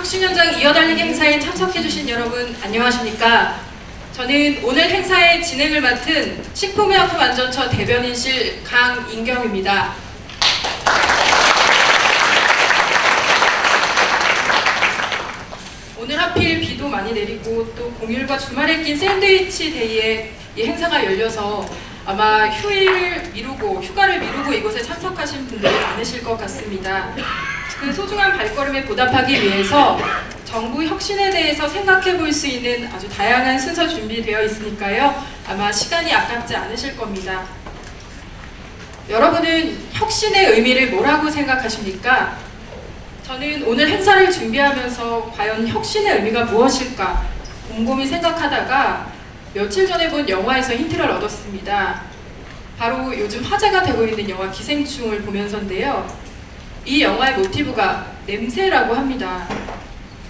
혁신현장 이어달리기 행사에 참석해주신 여러분 안녕하십니까? 저는 오늘 행사의 진행을 맡은 식품의약품안전처 대변인실 강인경입니다. 오늘 하필 비도 많이 내리고 또 공휴일과 주말에 낀 샌드위치 데이에 이 행사가 열려서 아마 휴가를 미루고 이곳에 참석하신 분들이 많으실 것 같습니다. 그 소중한 발걸음에 보답하기 위해서 정부 혁신에 대해서 생각해 볼 수 있는 아주 다양한 순서 준비되어 있으니까요. 아마 시간이 아깝지 않으실 겁니다. 여러분은 혁신의 의미를 뭐라고 생각하십니까? 저는 오늘 행사를 준비하면서 과연 혁신의 의미가 무엇일까 곰곰이 생각하다가 며칠 전에 본 영화에서 힌트를 얻었습니다. 바로 요즘 화제가 되고 있는 영화 기생충을 보면서인데요. 이 영화의 모티브가 냄새라고 합니다.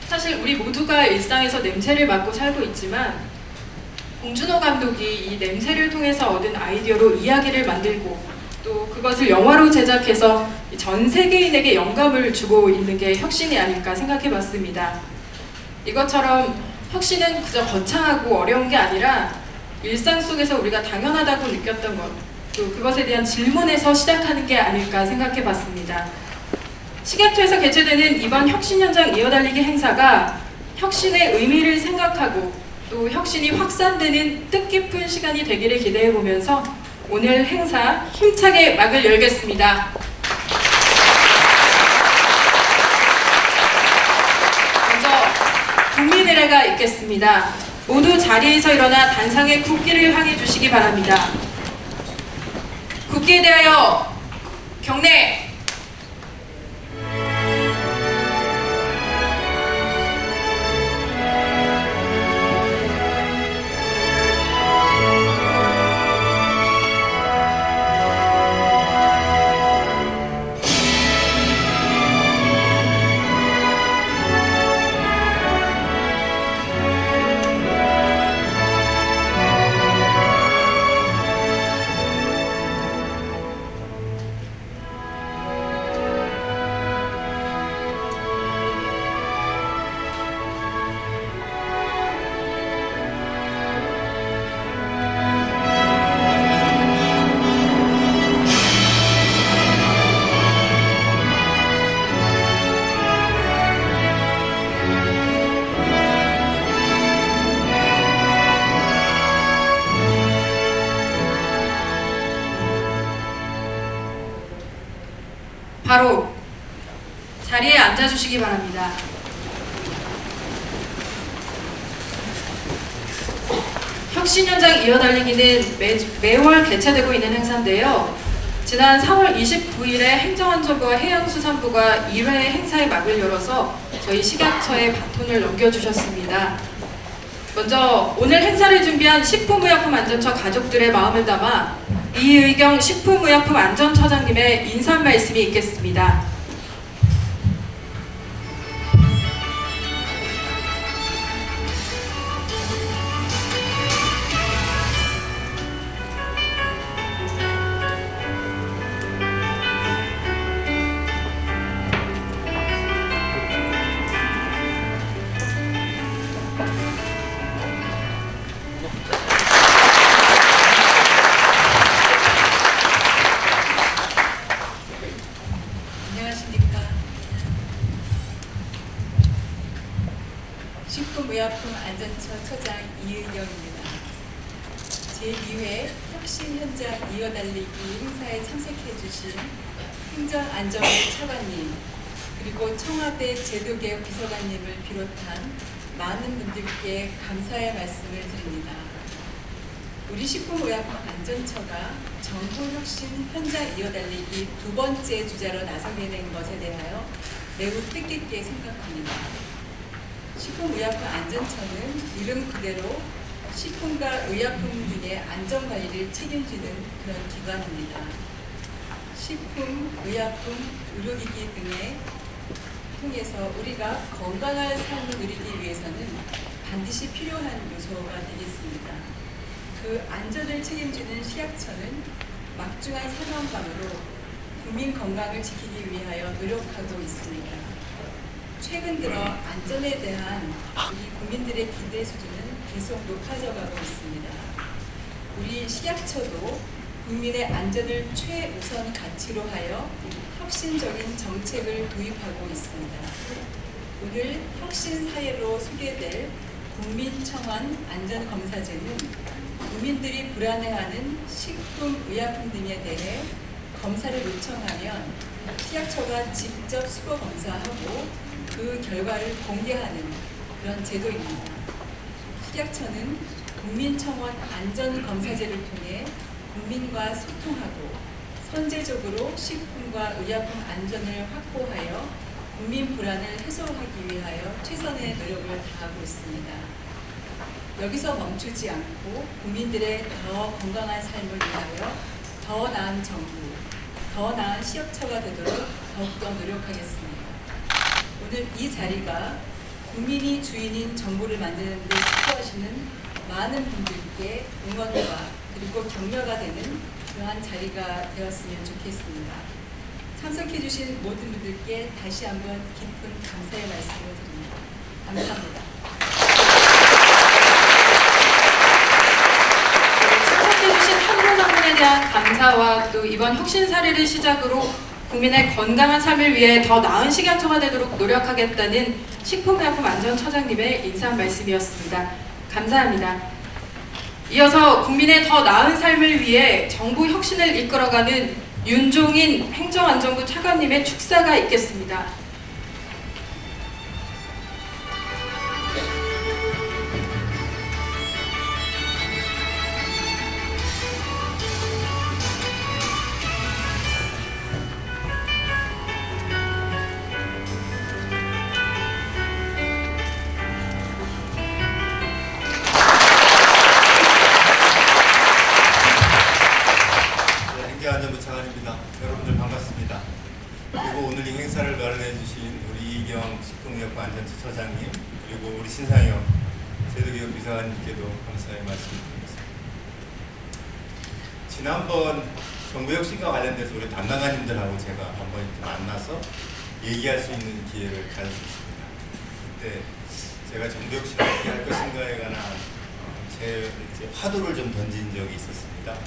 사실 우리 모두가 일상에서 냄새를 맡고 살고 있지만 봉준호 감독이 이 냄새를 통해서 얻은 아이디어로 이야기를 만들고 또 그것을 영화로 제작해서 전 세계인에게 영감을 주고 있는 게 혁신이 아닐까 생각해 봤습니다. 이것처럼 혁신은 그저 거창하고 어려운 게 아니라 일상 속에서 우리가 당연하다고 느꼈던 것, 또 그것에 대한 질문에서 시작하는 게 아닐까 생각해 봤습니다. 식약처에서 개최되는 이번 혁신현장 이어달리기 행사가 혁신의 의미를 생각하고 또 혁신이 확산되는 뜻깊은 시간이 되기를 기대해보면서 오늘 행사 힘차게 막을 열겠습니다. 먼저 국민의례가 있겠습니다. 모두 자리에서 일어나 단상의 국기를 향해 주시기 바랍니다. 국기에 대하여 경례! 바로 자리에 앉아주시기 바랍니다. 혁신현장 이어달리기는 매월 개최되고 있는 행사인데요. 지난 4월 29일에 행정안전부와 해양수산부가 1회 행사의 막을 열어서 저희 식약처에 바톤을 넘겨주셨습니다. 먼저 오늘 행사를 준비한 식품의약품안전처 가족들의 마음을 담아 이의경 식품의약품안전처장님의 인사 말씀이 있겠습니다. 식품의약품안전처 처장 이의경입니다. 제2회 혁신현장 이어달리기 행사에 참석해주신 행정안전부 차관님 그리고 청와대 제도개혁 비서관님을 비롯한 많은 분들께 감사의 말씀을 드립니다. 우리 식품의약품안전처가 정부 혁신 현장 이어달리기 두 번째 주자로 나서게 된 것에 대하여 매우 뜻깊게 생각합니다. 식품의약품안전처는 이름 그대로 식품과 의약품 등의 안전관리를 책임지는 그런 기관입니다. 식품, 의약품, 의료기기 등의 통해서 우리가 건강한 삶을 누리기 위해서는 반드시 필요한 요소가 되겠습니다. 그 안전을 책임지는 식약처는 막중한 사명감으로 국민 건강을 지키기 위하여 노력하고 있습니다. 최근 들어 안전에 대한 우리 국민들의 기대 수준은 계속 높아져가고 있습니다. 우리 식약처도 국민의 안전을 최우선 가치로 하여 혁신적인 정책을 도입하고 있습니다. 오늘 혁신 사례로 소개될 국민청원 안전검사제는 국민들이 불안해하는 식품, 의약품 등에 대해 검사를 요청하면 식약처가 직접 수거 검사하고 그 결과를 공개하는 그런 제도입니다. 식약처는 국민청원 안전검사제를 통해 국민과 소통하고 선제적으로 식품과 의약품 안전을 확보하여 국민 불안을 해소하기 위하여 최선의 노력을 다하고 있습니다. 여기서 멈추지 않고 국민들의 더 건강한 삶을 위하여 더 나은 정부, 더 나은 식약처가 되도록 더욱더 노력하겠습니다. 오늘 이 자리가 국민이 주인인 정부를 만드는 데 수고하시는 많은 분들께 응원과 그리고 격려가 되는 그러한 자리가 되었으면 좋겠습니다. 참석해주신 모든 분들께 다시 한번 깊은 감사의 말씀을 드립니다. 감사합니다. 참석해주신 한국방문에 대한 감사와 또 이번 혁신 사례를 시작으로 국민의 건강한 삶을 위해 더 나은 식약처가 되도록 노력하겠다는 식품의약품안전처장님의 인사 말씀이었습니다. 감사합니다. 이어서 국민의 더 나은 삶을 위해 정부 혁신을 이끌어가는 윤종인 행정안전부 차관님의 축사가 있겠습니다. 행정안전부 차관입니다. 여러분들 반갑습니다. 그리고 오늘 이 행사를 마련해 주신 우리 이경 식품의약품안전처장님 그리고 우리 신상혁 제도기업 비서관님께도 감사의 말씀드리겠습니다. 지난번 정부 혁신과 관련돼서 우리 담당관님들하고 제가 한번 이렇게 만나서 얘기할 수 있는 기회를 가졌습니다. 그때 제가 정부 혁신을 어떻게 할 것인가에 관한 제 이제 화두를 좀 던진 적이 있었습니다.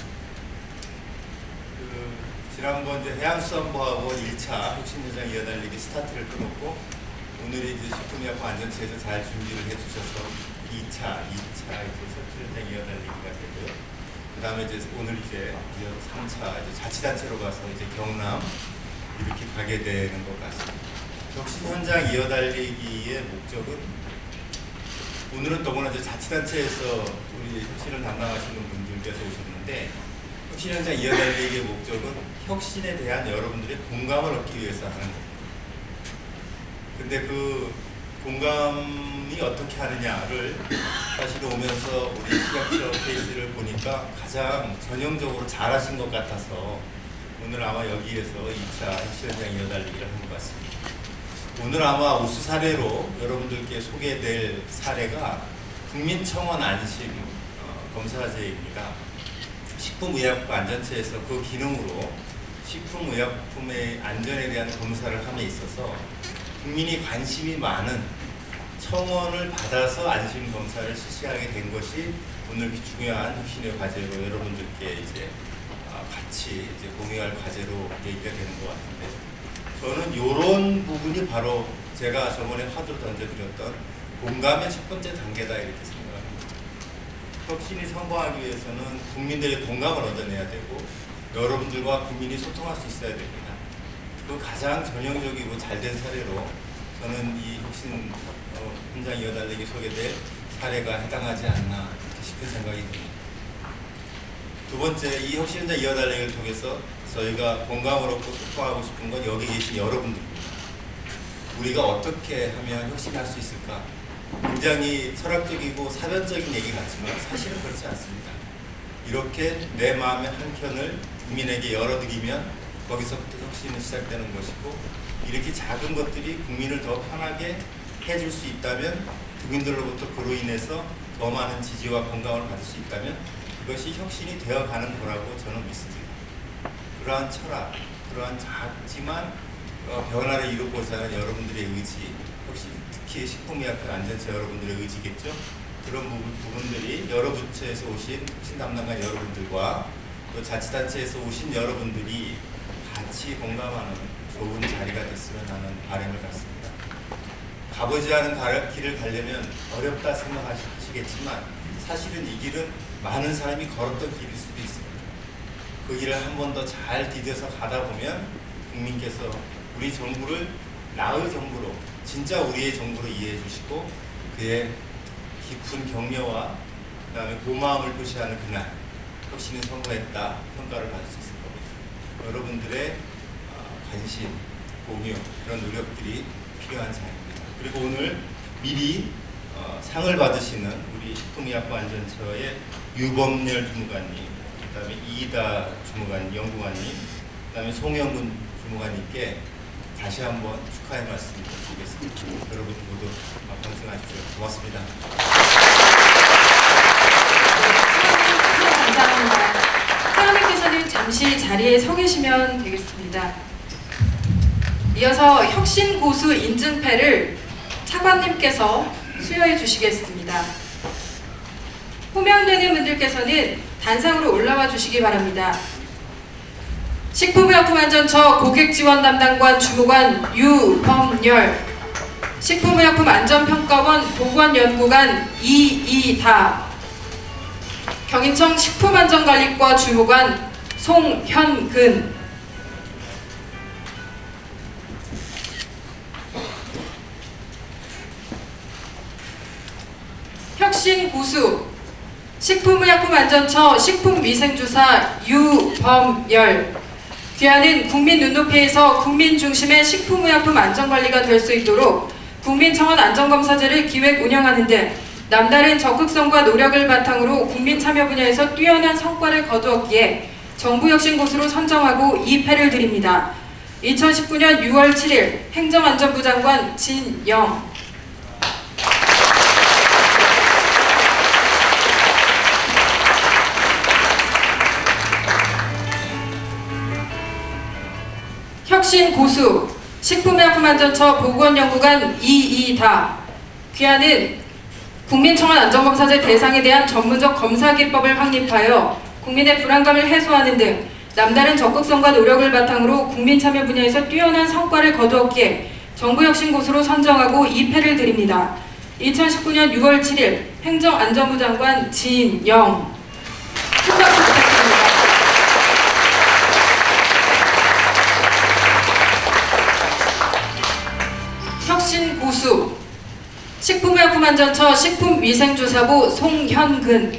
지난번 이제 해양수산부하고 1차 혁신현장 이어달리기 스타트를 끊었고 오늘이 이제 식품의약품 안전처에서 잘 준비를 해주셔서 2차 이제 혁신현장 이어달리기가 되고요. 그 다음에 이제 오늘 이제 3차 이제 자치단체로 가서 이제 경남 이렇게 가게 되는 것 같습니다. 혁신현장 이어달리기의 목적은 오늘은 더구나 이제 자치단체에서 우리 혁신을 담당하시는 분들께서 오셨는데 혁신현장 이어달리기의 목적은 혁신에 대한 여러분들의 공감을 얻기 위해서 하는 겁니다. 근데 그 공감이 어떻게 하느냐를 사실 오면서 우리 식약처 케이스를 보니까 가장 전형적으로 잘하신 것 같아서 오늘 아마 여기에서 2차 혁신현장 이어달리기를 한 것 같습니다. 오늘 아마 우수 사례로 여러분들께 소개될 사례가 국민청원 안심 검사제입니다. 식품의약품 안전처에서 그 기능으로 식품의약품의 안전에 대한 검사를 함에 있어서 국민이 관심이 많은 청원을 받아서 안심 검사를 실시하게 된 것이 오늘 중요한 혁신의 과제로 여러분들께 이제 같이 이제 공유할 과제로 얘기가 되는 것 같은데 저는 이런 부분이 바로 제가 저번에 화두를 던져드렸던 공감의 첫 번째 단계다 이렇게 생각합니다. 혁신이 성공하기 위해서는 국민들의 공감을 얻어내야 되고 여러분들과 국민이 소통할 수 있어야 됩니다. 그 가장 전형적이고 잘된 사례로 저는 이 혁신 현장 이어달리기 소개될 사례가 해당하지 않나 싶은 생각이 듭니다. 두 번째, 이 혁신 현장 이어달리기를 통해서 저희가 공감을 얻고 소통하고 싶은 건 여기 계신 여러분들입니다. 우리가 어떻게 하면 혁신할 수 있을까? 굉장히 철학적이고 사변적인 얘기 같지만 사실은 그렇지 않습니다. 이렇게 내 마음의 한켠을 국민에게 열어드리면 거기서부터 혁신은 시작되는 것이고 이렇게 작은 것들이 국민을 더 편하게 해줄 수 있다면 국민들로부터 그로 인해서 더 많은 지지와 공감을 받을 수 있다면 그것이 혁신이 되어가는 거라고 저는 믿습니다. 그러한 철학, 그러한 작지만 변화를 이루고자 하는 여러분들의 의지, 혹시 특히 식품의약품 안전처 여러분들의 의지겠죠. 그런 부분들이 여러 부처에서 오신 혁신 담당관 여러분들과 또 자치단체에서 오신 여러분들이 같이 공감하는 좋은 자리가 됐으면 하는 바람을 갖습니다. 가보지 않은 길을 가려면 어렵다 생각하시겠지만 사실은 이 길은 많은 사람이 걸었던 길일 수도 있습니다. 그 길을 한 번 더 잘 디뎌서 가다 보면 국민께서 우리 정부를 나의 정부로, 진짜 우리의 정부로 이해해 주시고 그의 깊은 격려와 그다음에 고마움을 표시하는 그날 혁신이 성공했다 평가를 받을 수 있을 겁니다. 여러분들의 관심, 공유, 그런 노력들이 필요한 자리입니다. 그리고 오늘 미리 상을 받으시는 우리 식품의약품 안전처의 유범열 주무관님, 그다음에 이이다 주무관, 연구관님, 그다음에 송영근 주무관님께 다시 한번 축하의 말씀 드리겠습니다. 여러분 모두 방송하십시오. 고맙습니다. 감사합니다. 사장님께서는 잠시 자리에 서 계시면 되겠습니다. 이어서 혁신 고수 인증패를 차관님께서 수여해 주시겠습니다. 호명되는 분들께서는 단상으로 올라와 주시기 바랍니다. 식품의약품안전처 고객지원 담당관 주무관 유범열, 식품의약품안전평가원 보건연구관 이이다, 경인청 식품안전관리과 주무관 송현근, 혁신고수 식품의약품안전처 식품위생주사 유범열, 귀하는 국민 눈높이에서 국민 중심의 식품의약품 안전관리가 될 수 있도록 국민청원 안전검사제를 기획 운영하는 등 남다른 적극성과 노력을 바탕으로 국민 참여 분야에서 뛰어난 성과를 거두었기에 정부혁신고수로 선정하고 이 패를 드립니다. 2019년 6월 7일 행정안전부 장관 진영. 혁신고수 식품의약품안전처 보건연구관 이이다, 귀하는 국민청원 안전검사제 대상에 대한 전문적 검사 기법을 확립하여 국민의 불안감을 해소하는 등 남다른 적극성과 노력을 바탕으로 국민 참여 분야에서 뛰어난 성과를 거두었기에 정부혁신고수로 선정하고 이 패를 드립니다. 2019년 6월 7일 행정안전부 장관 진영. 큰 박수 부탁드립니다. 혁신고수 식품의약품안전처 식품위생조사부 송현근,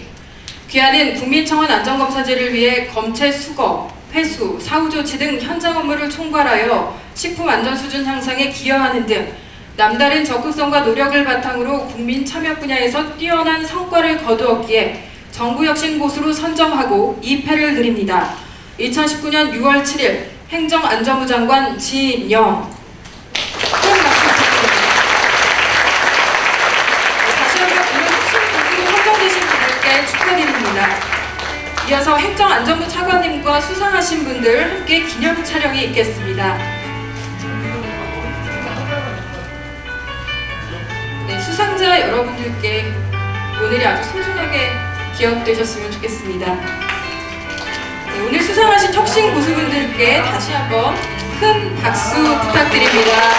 귀하는 국민청원 안전검사제를 위해 검체 수거, 회수, 사후 조치 등 현장 업무를 총괄하여 식품 안전 수준 향상에 기여하는 등 남다른 적극성과 노력을 바탕으로 국민 참여 분야에서 뛰어난 성과를 거두었기에 정부혁신고수로 선정하고 이 패를 드립니다. 2019년 6월 7일 행정안전부 장관 진영. 큰 박수 부탁드립니다. 다시 한번 오늘 혁신고수로 선정되신 분들께 축하드립니다. 이어서 행정안전부 차관님과 수상하신 분들 함께 기념 촬영이 있겠습니다. 네, 수상자 여러분들께 오늘이 아주 소중하게 기억되셨으면 좋겠습니다. 네, 오늘 수상하신 혁신고수분들께 다시 한번 큰 박수 부탁드립니다.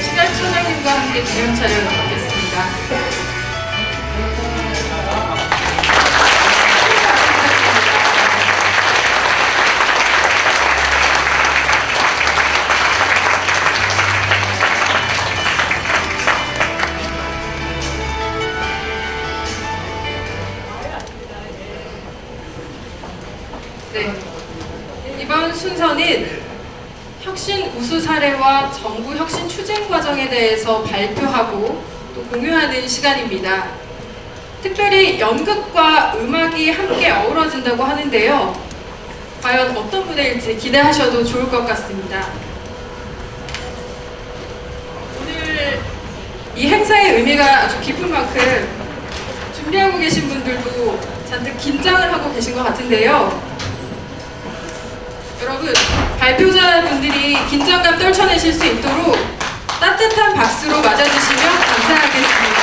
시갈총장님과 함께 기념 촬영을 갖겠습니다. 이번 순서는 혁신 우수 사례와 정부 혁신 추진 과정에 대해서 발표하고 또 공유하는 시간입니다. 특별히 연극과 음악이 함께 어우러진다고 하는데요. 과연 어떤 무대일지 기대하셔도 좋을 것 같습니다. 오늘 이 행사의 의미가 아주 깊은 만큼 준비하고 계신 분들도 잔뜩 긴장을 하고 계신 것 같은데요. 여러분, 발표자분들이 긴장감 떨쳐내실 수 있도록 따뜻한 박수로 맞아주시면 감사하겠습니다.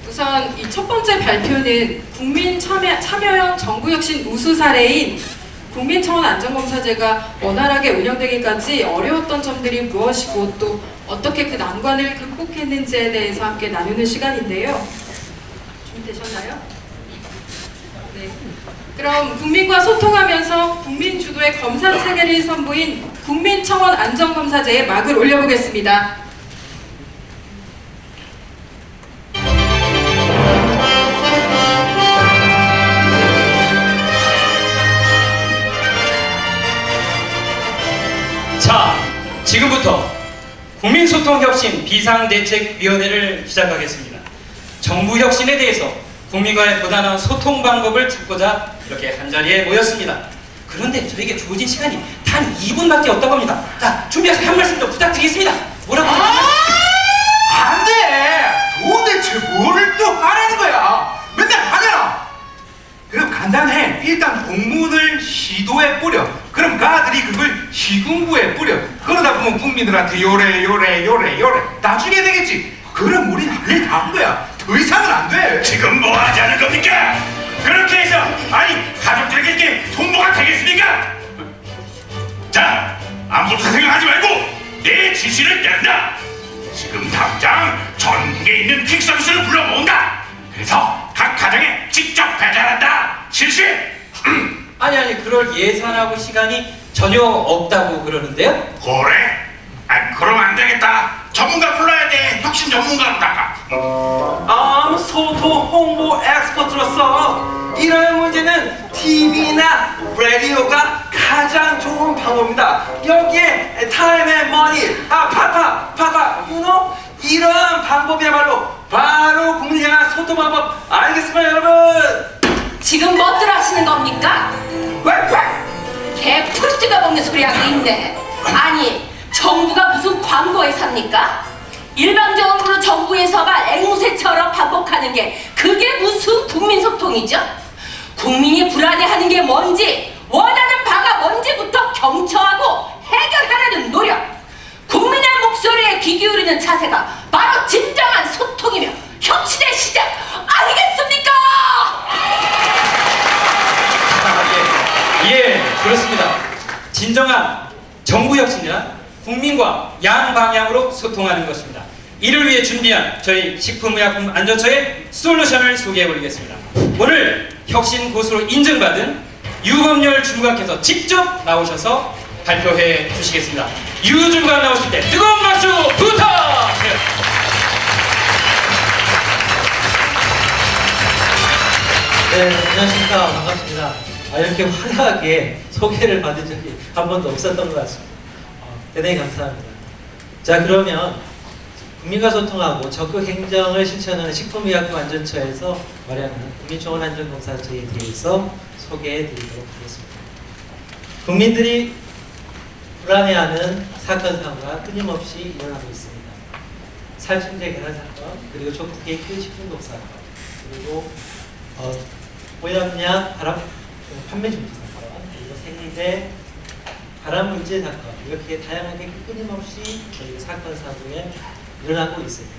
우선 이 첫 번째 발표는 국민 참여형 정부혁신 우수 사례인 국민청원 안전검사제가 원활하게 운영되기까지 어려웠던 점들이 무엇이고 또 어떻게 그 난관을 극복했는지에 대해서 함께 나누는 시간인데요. 준비되셨나요? 네. 그럼 국민과 소통하면서 국민 주도의 검사 체계를 선보인 국민청원 안전검사제에 막을 올려보겠습니다. 자, 지금부터 국민소통혁신 비상대책위원회를 시작하겠습니다. 정부 혁신에 대해서 국민과의 보다는 소통 방법을 찾고자 이렇게 한자리에 모였습니다. 그런데 저에게 주어진 시간이 단 2분밖에 없다고 합니다. 자, 준비해서 한 말씀 좀 부탁드리겠습니다. 뭐라고 하셨나요? 안 돼! 도대체 뭐를 또 하라는 거야? 맨날 하잖아! 그럼 간단해. 일단 공문을 시도에 뿌려. 그럼 그 아들이 그걸 시군구에 뿌려. 그러다 보면 국민들한테 요래 나중에 되겠지. 그럼 우린 할 일 다 한 거야. 더 이상은 안 돼. 지금 뭐 하자는 겁니까? 그렇게 해서 아니 가족들에게 이게 통보가 되겠습니까? 자, 아무것도 생각하지 말고 내 지시를 따른다. 지금 당장 전국에 있는 퀵서비스를 불러 모은다. 그래서 각 가정에 직접 배달한다. 실시. 아니 그럴 예산하고 시간이 전혀 없다고 그러는데요? 그래? 아, 그럼 안 되겠다. 전문가 불러야 돼. 혁신 전문가로다가. 소통 홍보 엑스퍼트로서 이런 문제는 TV나 라디오가 가장 좋은 방법입니다. 여기에 타임 앤 머니, 파파, 이런 방법이야말로 바로 국민 향한 소통 방법 알겠습니다, 여러분? 지금 뭐들 하시는 겁니까? 개 풀뜨가 먹는 소리 하고 있네. 아니, 정부가 무슨 광고 회사입니까? 일방적으로 정부에서가 앵무새처럼 반복하는 게 그게 무슨 국민소통이죠? 국민이 불안해하는 게 뭔지, 원하는 바가 뭔지부터 경청하고 해결하려는 노력, 국민의 목소리에 귀 기울이는 자세가 바로 진정한 소통이며 혁신의 시작 아니겠습니까? 예, 그렇습니다. 진정한 정부 혁신이란 국민과 양방향으로 소통하는 것입니다. 이를 위해 준비한 저희 식품의약품 안전처의 솔루션을 소개해드리겠습니다. 오늘 혁신 고수로 인증받은 유범열 주무관께서 직접 나오셔서 발표해 주시겠습니다. 유 주무관 나오실 때 뜨거운 박수 부탁드려요. 네, 안녕하십니까. 반갑습니다. 이렇게 화려하게 소개를 받은 적이 한 번도 없었던 것 같습니다. 대단히 감사합니다. 자, 그러면 국민과 소통하고 적극 행정을 실천하는 식품의약품 안전처에서 마련한 국민청원 안전검사제에 대해서 소개해 드리도록 하겠습니다. 국민들이 불안해하는 사건 사고가 끊임없이 일어나고 있습니다. 살충제 계란 사건, 그리고 초코 케이크 식중독 사건, 그리고 오염약 판매 중지 사건, 그리고 생리대 발암물질 사건, 이렇게 다양하게 끊임없이 저희 사건 사고에 일어나고 있습니다.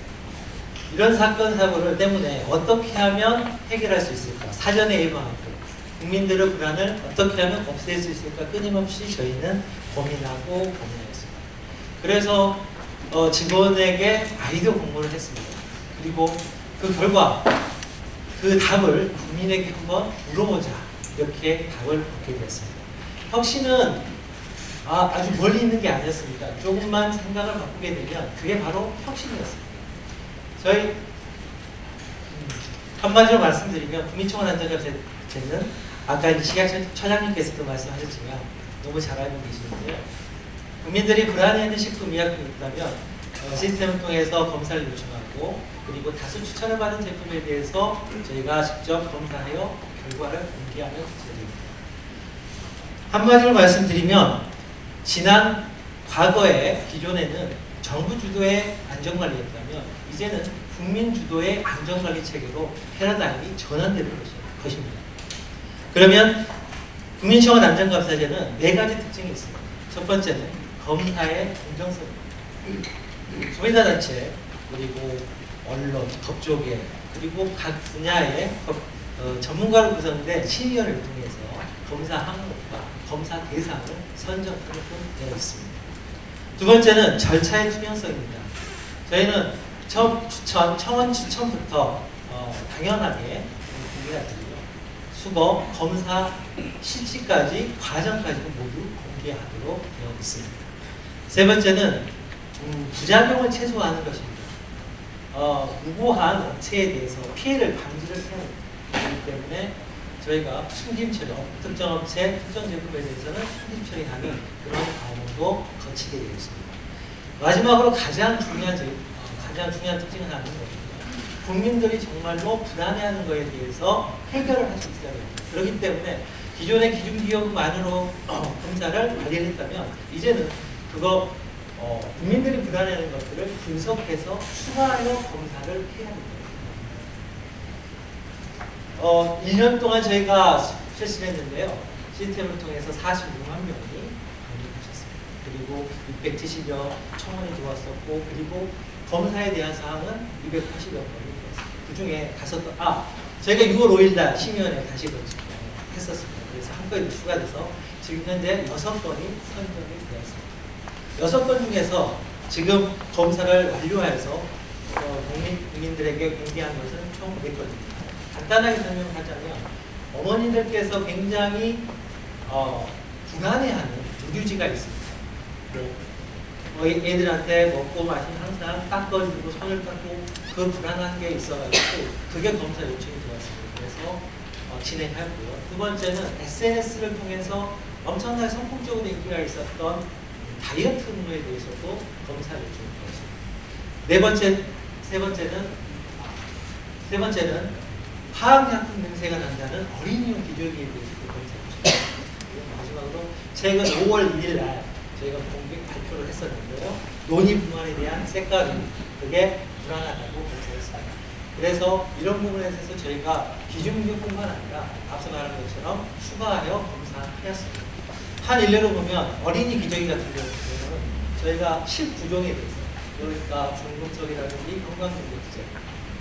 이런 사건 사고를 때문에 어떻게 하면 해결할 수 있을까? 사전에 예방하고 국민들의 불안을 어떻게 하면 없앨 수 있을까? 끊임없이 저희는 고민하고 고민하였습니다. 그래서 직원에게 아이디어 공모를 했습니다. 그리고 그 결과 그 답을 국민에게 한번 물어보자 이렇게 답을 얻게 되었습니다. 혁신은 아주 멀리 있는 게 아니었습니다. 조금만 생각을 바꾸게 되면 그게 바로 혁신이었습니다. 저희 한마디로 말씀드리면 국민청원 안전자재는 아까 이제 식약처장님께서도 말씀하셨지만 너무 잘 알고 계시는데요. 국민들이 불안해하는 식품의약품이 있다면 시스템을 통해서 검사를 요청하고 그리고 다수 추천을 받은 제품에 대해서 저희가 직접 검사하여 결과를 공개하는 제도입니다. 한마디로 말씀드리면 지난 과거에 기존에는 정부 주도의 안전관리였다면 이제는 국민 주도의 안전관리 체계로 패러다임이 전환되는 것입니다. 그러면 국민청원 안전감사제는 4가지 특징이 있습니다. 첫 번째는 검사의 공정성입니다. 소비자단체 그리고 언론, 법조계 그리고 각 분야의 전문가로 구성된 심의위원회를 통해서 검사 항목과 검사 대상을 선정하는 되어 있습니다. 두 번째는 절차의 투명성입니다. 저희는 청원 추천부터 당연하게 공개하고요. 수거, 검사, 실시까지 과정까지 모두 공개하도록 되어 있습니다. 세 번째는 부작용을 최소화하는 것입니다. 무고한 업체에 대해서 피해를 방지를 해야 하기 때문에 저희가 숨김 처리, 특정 업체, 특정 제품에 대해서는 숨김 처리하는 그런 과정도 거치게 되어 있습니다. 마지막으로 가장 중요한 특징은 하는 겁니다. 국민들이 정말로 불안해하는 것에 대해서 해결을 할 수 있어야 됩니다. 그렇기 때문에 기존의 기준기업만으로 검사를 관리를 했다면 이제는 그거 국민들이 불안해하는 것들을 분석해서 추가하여 검사를 해야 됩니다. 1년 동안 저희가 실시했는데요. 시스템을 통해서 46만 명이 방문하셨습니다. 그리고 670여 청원이 들어왔었고 그리고 검사에 대한 사항은 280여 건이 들어왔습니다. 그 중에 저희가 6월 5일날 심의원에 다시 했었습니다. 그래서 한 건이 추가돼서 지금 현재 6건이 선정이 되었습니다. 6건 중에서 지금 검사를 완료해서 국민들에게 공개한 것은 총 4건입니다. 간단하게 설명하자면 어머니들께서 굉장히 불안해하는 누유지가 있습니다. 애들한테 먹고 마시면 항상 닦아주고 손을 닦고 그 불안한 게 있어가지고 그게 검사 요청이 들어왔습니다. 그래서 진행하고요. 두 번째는 SNS를 통해서 엄청나게 성폭적으로 인기가 있었던 다이어트 음료에 대해서도 검사 요청이 들어왔습니다. 세 번째는 화학약품 냄새가 난다는 어린이용 기저귀에 대해서도 검사 요청이 들어왔습니다. 마지막으로 최근 5월 1일 날 저희가 공개 발표를 했었는데요. 논의부만에 대한 색깔이 그게 불안하다고 검사했습니다. 그래서 이런 부분에 대해서 저희가 기준기준뿐만 아니라 앞서 말한 것처럼 추가하여 검사하였습니다. 한 일례로 보면 어린이 기저귀 같은 경우는 저희가 19종에 대해서 그러니까 중금속이라든지 건강정보기제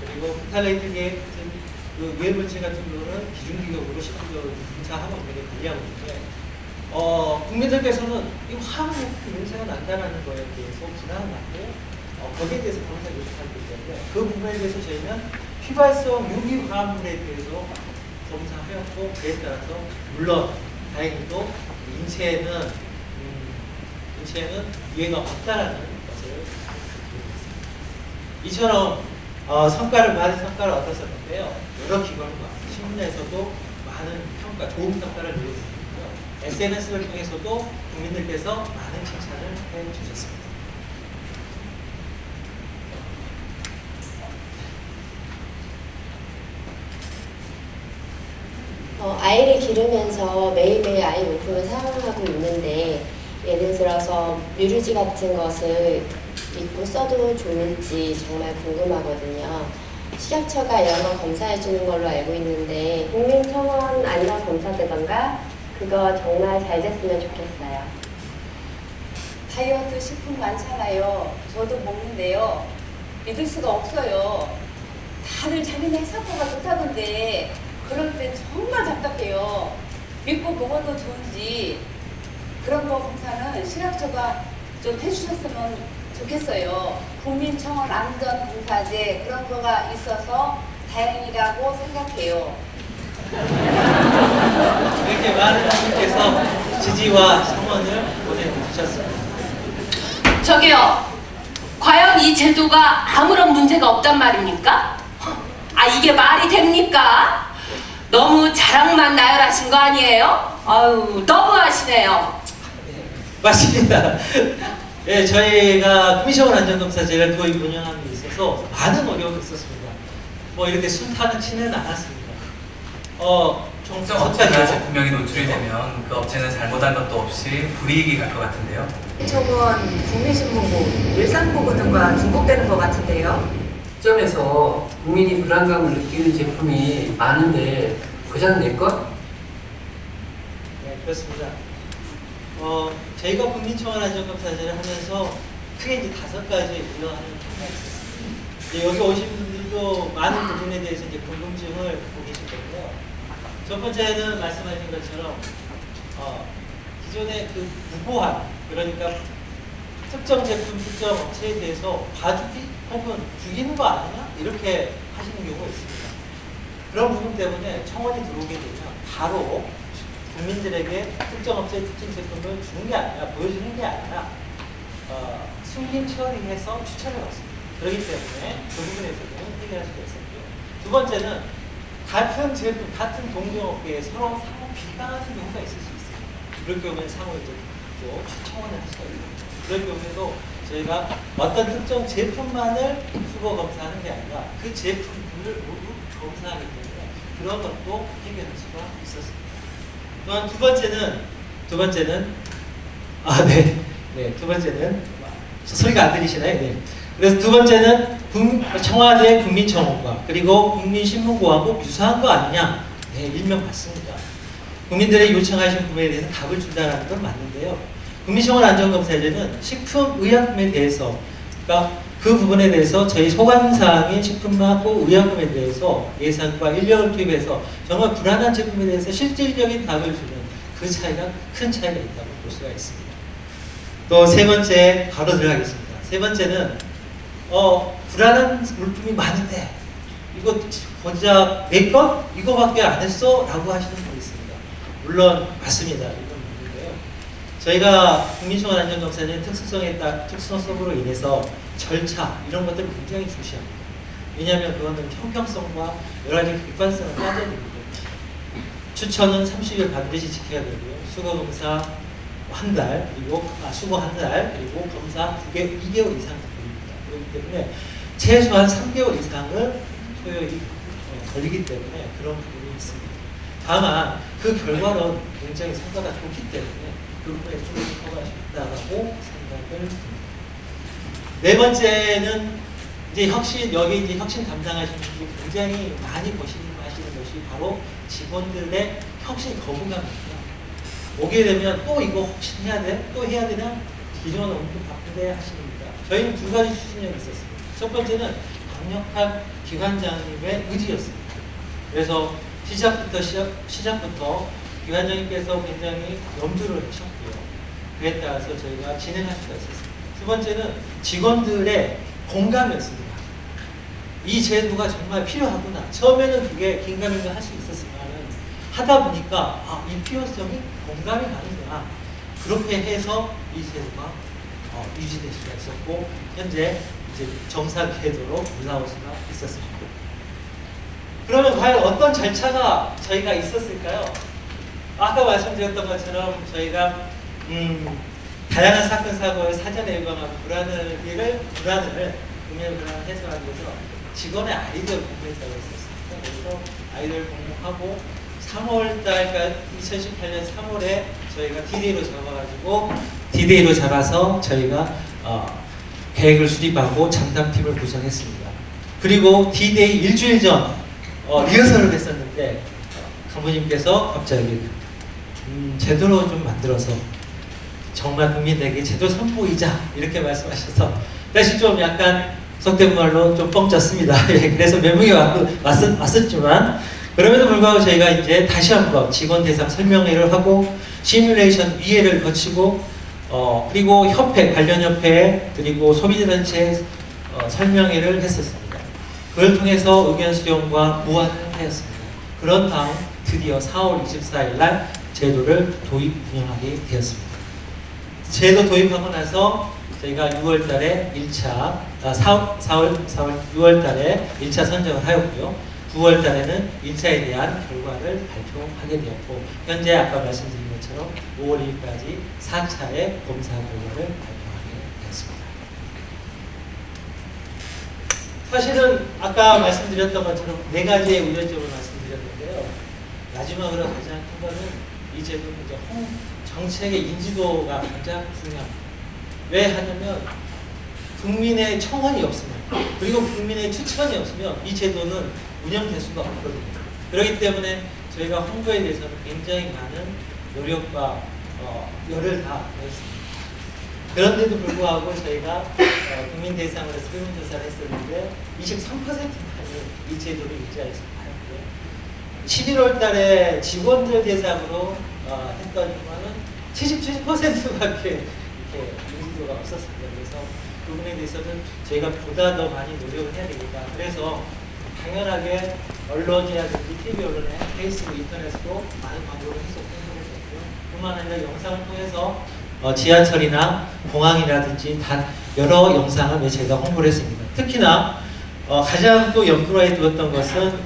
그리고 부탈레이트계 같은 그 유해물질 같은 경우는 기준기격으로 19종 검사하고 있는 관리하고 있는데 국민들께서는 이 화학 냄새가 난다는 거에 대해서 불안하고 거기에 대해서 검사 요청하기 때문에 그 부분에 대해서 저희는 휘발성 유기화합물에 대해서 검사하였고 그에 따라서 물론 다행히도 인체에는 유해가 없다라는 것을 드리겠습니다. 이처럼 많은 성과를 얻었었는데요. 여러 기관과 신문에서도 많은 평가, 좋은 평가를 내렸습니다. SNS를 통해서도 국민들께서 많은 칭찬을 해주셨습니다. 아이를 기르면서 매일매일 아이 용품을 사용하고 있는데 예를 들어서 뮤르지 같은 것을 믿고 써도 좋을지 정말 궁금하거든요. 식약처가 이런 거 검사해 주는 걸로 알고 있는데 국민청원 안전검사제던가 그거 정말 잘 됐으면 좋겠어요. 다이어트 식품 많잖아요. 저도 먹는데요. 믿을 수가 없어요. 다들 자기네 사포가 좋다던데 그럴 땐 정말 답답해요. 믿고 먹어도 좋은지 그런 거 검사는 식약처가 좀 해주셨으면 좋겠어요. 국민청원 안전검사제 그런 거가 있어서 다행이라고 생각해요. 이렇게 많은 분께서 지지와 성원을 보내주셨습니다. 저기요, 과연 이 제도가 아무런 문제가 없단 말입니까? 아, 이게 말이 됩니까? 너무 자랑만 나열하신 거 아니에요? 아유, 너무하시네요. 맞습니다. 예, 저희가 국민시험원 안전검사제를 도입 운영하는 데 있어서 많은 어려움이 있었습니다. 뭐 이렇게 순탄은 치는 않았습니다. 특정 업체나 제품명이 노출이 되면 그 업체는 잘못한 것도 없이 불이익이 갈 것 같은데요. 저건 국민신문고 일상보고 등과 중복되는 것 같은데요. 시점에서 국민이 불안감을 느끼는 제품이 많은데 고장 낼 것? 네, 그렇습니다. 저희가 국민청원 안전검사제를 하면서 크게 이제 5가지 운영하는 경우가 있었습니다. 이제 여기 오신 분들도 많은 부분에 대해서 이제 궁금증을 갖고 계실 거고요. 첫 번째는 말씀하신 것처럼 기존의 그 무고한, 그러니까 특정 제품, 특정 업체에 대해서 봐주기 혹은 죽이는 거 아니냐? 이렇게 하시는 경우가 있습니다. 그런 부분 때문에 청원이 들어오게 되면 바로 국민들에게 특정 업체의 특정 제품을 주는 게 아니라, 보여주는 게 아니라 승인 처리해서 추천해 왔습니다. 그렇기 때문에 그 부분에서는 해결할 수가 있었고요. 두 번째는 같은 제품, 같은 동종업계에 서로 상호 비방하는 경우가 있을 수 있습니다. 그럴 경우에는 상호 이제 또 추천을 할 수가 있습니다. 그럴 경우에도 저희가 어떤 특정 제품만을 수거 검사하는 게 아니라 그 제품들을 모두 검사하기 때문에 그런 것도 해결할 수가 있었습니다. 또한 두 번째는 두 번째는 소리가 안 들리시나요? 네. 그래서 두 번째는 청와대 국민청원과 그리고 국민신문고하고 유사한 거 아니냐? 네, 일명 맞습니다. 국민들의 요청하신 부분에 대해서 답을 준다는 건 맞는데요. 국민청원 안전검사제는 식품의약품에 대해서, 그러니까 그 부분에 대해서 저희 소관사항인 식품하고 의약품에 대해서 예산과 인력을 투입해서 정말 불안한 제품에 대해서 실질적인 답을 주는 그 차이가, 큰 차이가 있다고 볼 수가 있습니다. 또 세 번째 바로 들어가겠습니다. 세 번째는 불안한 물품이 많은데 이거 고작 내 것? 이거밖에 안 했어? 라고 하시는 분이 있습니다. 물론 맞습니다. 이건 문제인데요. 저희가 국민청원 안전검사는 특수성으로 인해서 절차 이런 것들을 굉장히 중시합니다. 왜냐하면 그거는 형평성과 여러 가지 객관성을 따져야 되기 때문에 추천은 30일 반드시 지켜야 되고요. 수거검사 한 달, 그리고 수거 한 달, 그리고 검사 2개월 이상 걸립니다. 그렇기 때문에 최소한 3개월 이상을 소요이 걸리기 때문에 그런 부분이 있습니다. 다만 그 결과는 굉장히 성과가 좋기 때문에 그 부분에 좀 효과가 좋다고 생각을 듭니다. 네 번째는 이제 여기 이제 혁신 담당하시는 분들이 굉장히 많이 하시는 것이 바로 직원들의 혁신 거부감입니다. 오게 되면 또 이거 혹시 해야 돼? 또 해야 되냐? 기존은 엄청 바쁜데 하십니다. 저희는 두 가지 추진력이 있었습니다. 첫 번째는 강력한 기관장님의 의지였습니다. 그래서 시작부터 기관장님께서 굉장히 염두를 하셨고요. 그에 따라서 저희가 진행할 수가 있었습니다. 두 번째는 직원들의 공감이었습니다. 이 제도가 정말 필요하구나. 처음에는 그게 긴가민가 할 수 있었지만 하다 보니까 이 필요성이 공감이 가는구나. 그렇게 해서 이 제도가 유지될 수가 있었고 현재 이제 정상 궤도로 올라올 수가 있었습니다. 그러면 과연 어떤 절차가 저희가 있었을까요? 아까 말씀드렸던 것처럼 저희가 다양한 사건 사고를 사전에 예방하고 불안을 해소하기 위해서 직원의 아이디어를 공부했다고 했었습니다. 그래서 아이디어를 공부하고 3월달, 2018년 3월에 저희가 D-Day로 잡아서 저희가 계획을 수립하고 장담팀을 구성했습니다. 그리고 D-Day 일주일 전 리허설을 했었는데 간부님께서 갑자기 제대로 좀 만들어서 정말 국민에게 제대로 선보이자 이렇게 말씀하셔서 다시 좀 약간 속된 말로 좀 뻥쳤습니다. 그래서 몇 명이 왔었지만 그럼에도 불구하고 저희가 이제 다시 한번 직원 대상 설명회를 하고 시뮬레이션 이해를 거치고 그리고 협회, 관련 협회 그리고 소비자단체 설명회를 했었습니다. 그걸 통해서 의견 수렴과 보완을 하였습니다. 그런 다음 드디어 4월 24일 날 제도를 도입 운영하게 되었습니다. 제도 도입하고 나서 저희가 6월 달에 6월 달에 1차 선정을 하였고요. 9월 달에는 1차에 대한 결과를 발표하게 되었고, 현재 아까 말씀드린 것처럼 5월 2일까지 4차의 검사 결과를 발표하게 되었습니다. 사실은 아까 말씀드렸던 것처럼 4가지의 우려점을 말씀드렸는데요. 마지막으로 가장 큰 거는 이 제도 이제 정책의 인지도가 가장 중요합니다. 왜 하냐면 국민의 청원이 없으면, 그리고 국민의 추천이 없으면 이 제도는 운영될 수가 없거든요. 그렇기 때문에 저희가 홍보에 대해서는 굉장히 많은 노력과 열을 다 했습니다. 그런데도 불구하고 저희가 국민 대상으로 설문조사를 했었는데 23%만이 이 제도를 유지해서 하였고요. 11월 달에 직원들 대상으로 했더니만은 77%밖에 이렇게 인지도가 없었습니다. 그래서 그 부분에 대해서는 저희가 보다 더 많이 노력을 해야 되겠다. 그래서 당연하게 언론이라든지 TV 언론에 페이스북, 인터넷으로 많은 광고를 했었고요. 뿐만 아니라 영상을 통해서 지하철이나 공항이라든지 여러 영상을 저희가 홍보를 했습니다. 특히나 가장 또 염두에 두었던 것은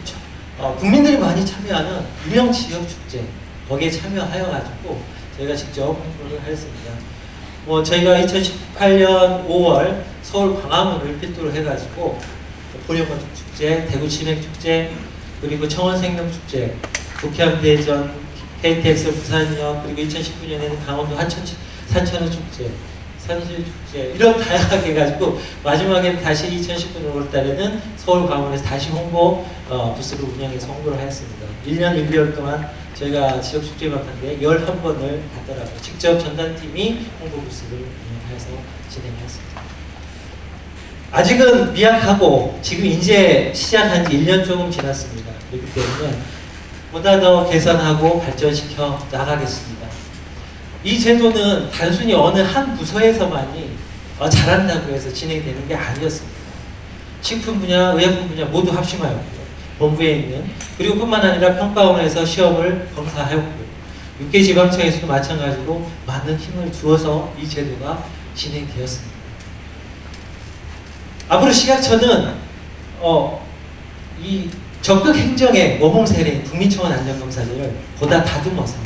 국민들이 많이 참여하는 유명 지역 축제, 거기에 참여하여가지고 저희가 직접 홍보를 하였습니다. 저희가 2018년 5월 서울 광화문을 필두로 해가지고 보령건축 축제, 대구 진행축제, 그리고 청원생명축제, 북한 대전, KTX 부산역, 그리고 2019년에는 강원도 산천어 축제, 산술축제, 이런 다양하게 해가지고 마지막에 다시 2019년 5월달에는 서울 광화문에서 다시 홍보 부스를 운영해서 홍보를 하였습니다. 1년 1개월 동안 저희가 지역축제만 갔는데 11번을 갔더라고요. 직접 전단팀이 홍보 부스를 운영해서 진행했습니다. 아직은 미약하고 지금 이제 시작한 지 1년 조금 지났습니다. 그렇기 때문에 보다 더 개선하고 발전시켜 나가겠습니다. 이 제도는 단순히 어느 한 부서에서만이 잘한다고 해서 진행되는 게 아니었습니다. 식품 분야, 의약품 분야 모두 합심하였고요. 본부에 있는, 그리고 뿐만 아니라 평가원에서 시험을 검사하였고요. 6개 지방청에서도 마찬가지로 많은 힘을 주어서 이 제도가 진행되었습니다. 앞으로 식약처는 이 적극 행정의 모범 사례인 국민청원 안전검사제를 보다 다듬어서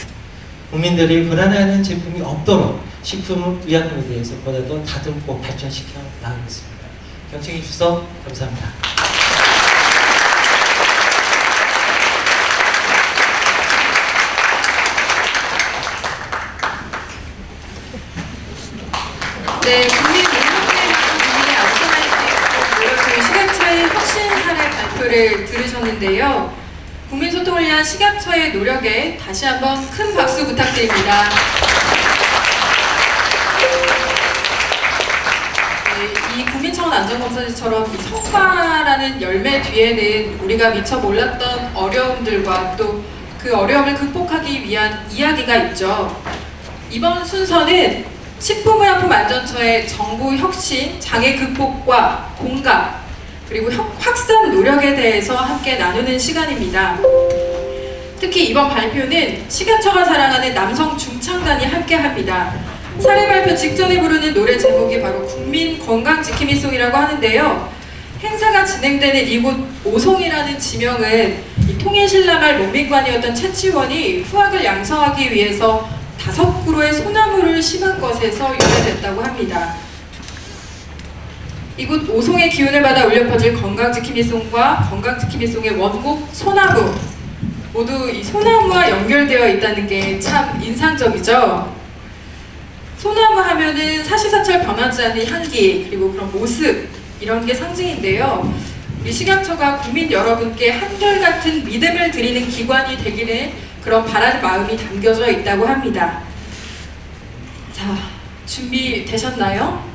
국민들이 불안해하는 제품이 없도록 식품 의약품에 대해서 보다 더 다듬고 발전시켜 나가겠습니다. 경청해 주셔서 감사합니다. 네, 국민 문명의 앞서갈 식약처의 혁신 사례 발표를 들으셨는데요. 국민소통을 위한 식약처의 노력에 다시 한번 큰 박수 부탁드립니다. 네, 이 국민청원 안전검사제처럼 이 성과라는 열매 뒤에는 우리가 미처 몰랐던 어려움들과 또 그 어려움을 극복하기 위한 이야기가 있죠. 이번 순서는 식품의약품안전처의 정부 혁신, 장애 극복과 공감, 그리고 확산 노력에 대해서 함께 나누는 시간입니다. 특히 이번 발표는 식약처가 자랑하는 남성 중창단이 함께합니다. 사례 발표 직전에 부르는 노래 제목이 바로 국민 건강지킴이송이라고 하는데요. 행사가 진행되는 이곳 오송이라는 지명은 이 통일신라말 농민관이었던 채치원이 후학을 양성하기 위해서 5그루의 소나무를 심은 것에서 유래됐다고 합니다. 이곳 오송의 기운을 받아 울려 퍼질 건강지킴이송과 건강지킴이송의 원곡 소나무, 모두 이 소나무와 연결되어 있다는 게 참 인상적이죠. 소나무 하면은 사시사철 변하지 않는 향기, 그리고 그런 모습, 이런 게 상징인데요. 우리 식약처가 국민 여러분께 한결같은 믿음을 드리는 기관이 되기를 그런 바라는 마음이 담겨져 있다고 합니다. 자, 준비되셨나요?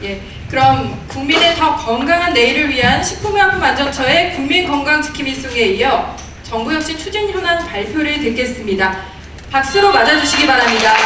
예, 그럼 국민의 더 건강한 내일을 위한 식품의약품안전처의 국민건강지킴이송에 이어 정부혁신 추진 현안 발표를 듣겠습니다. 박수로 맞아주시기 바랍니다.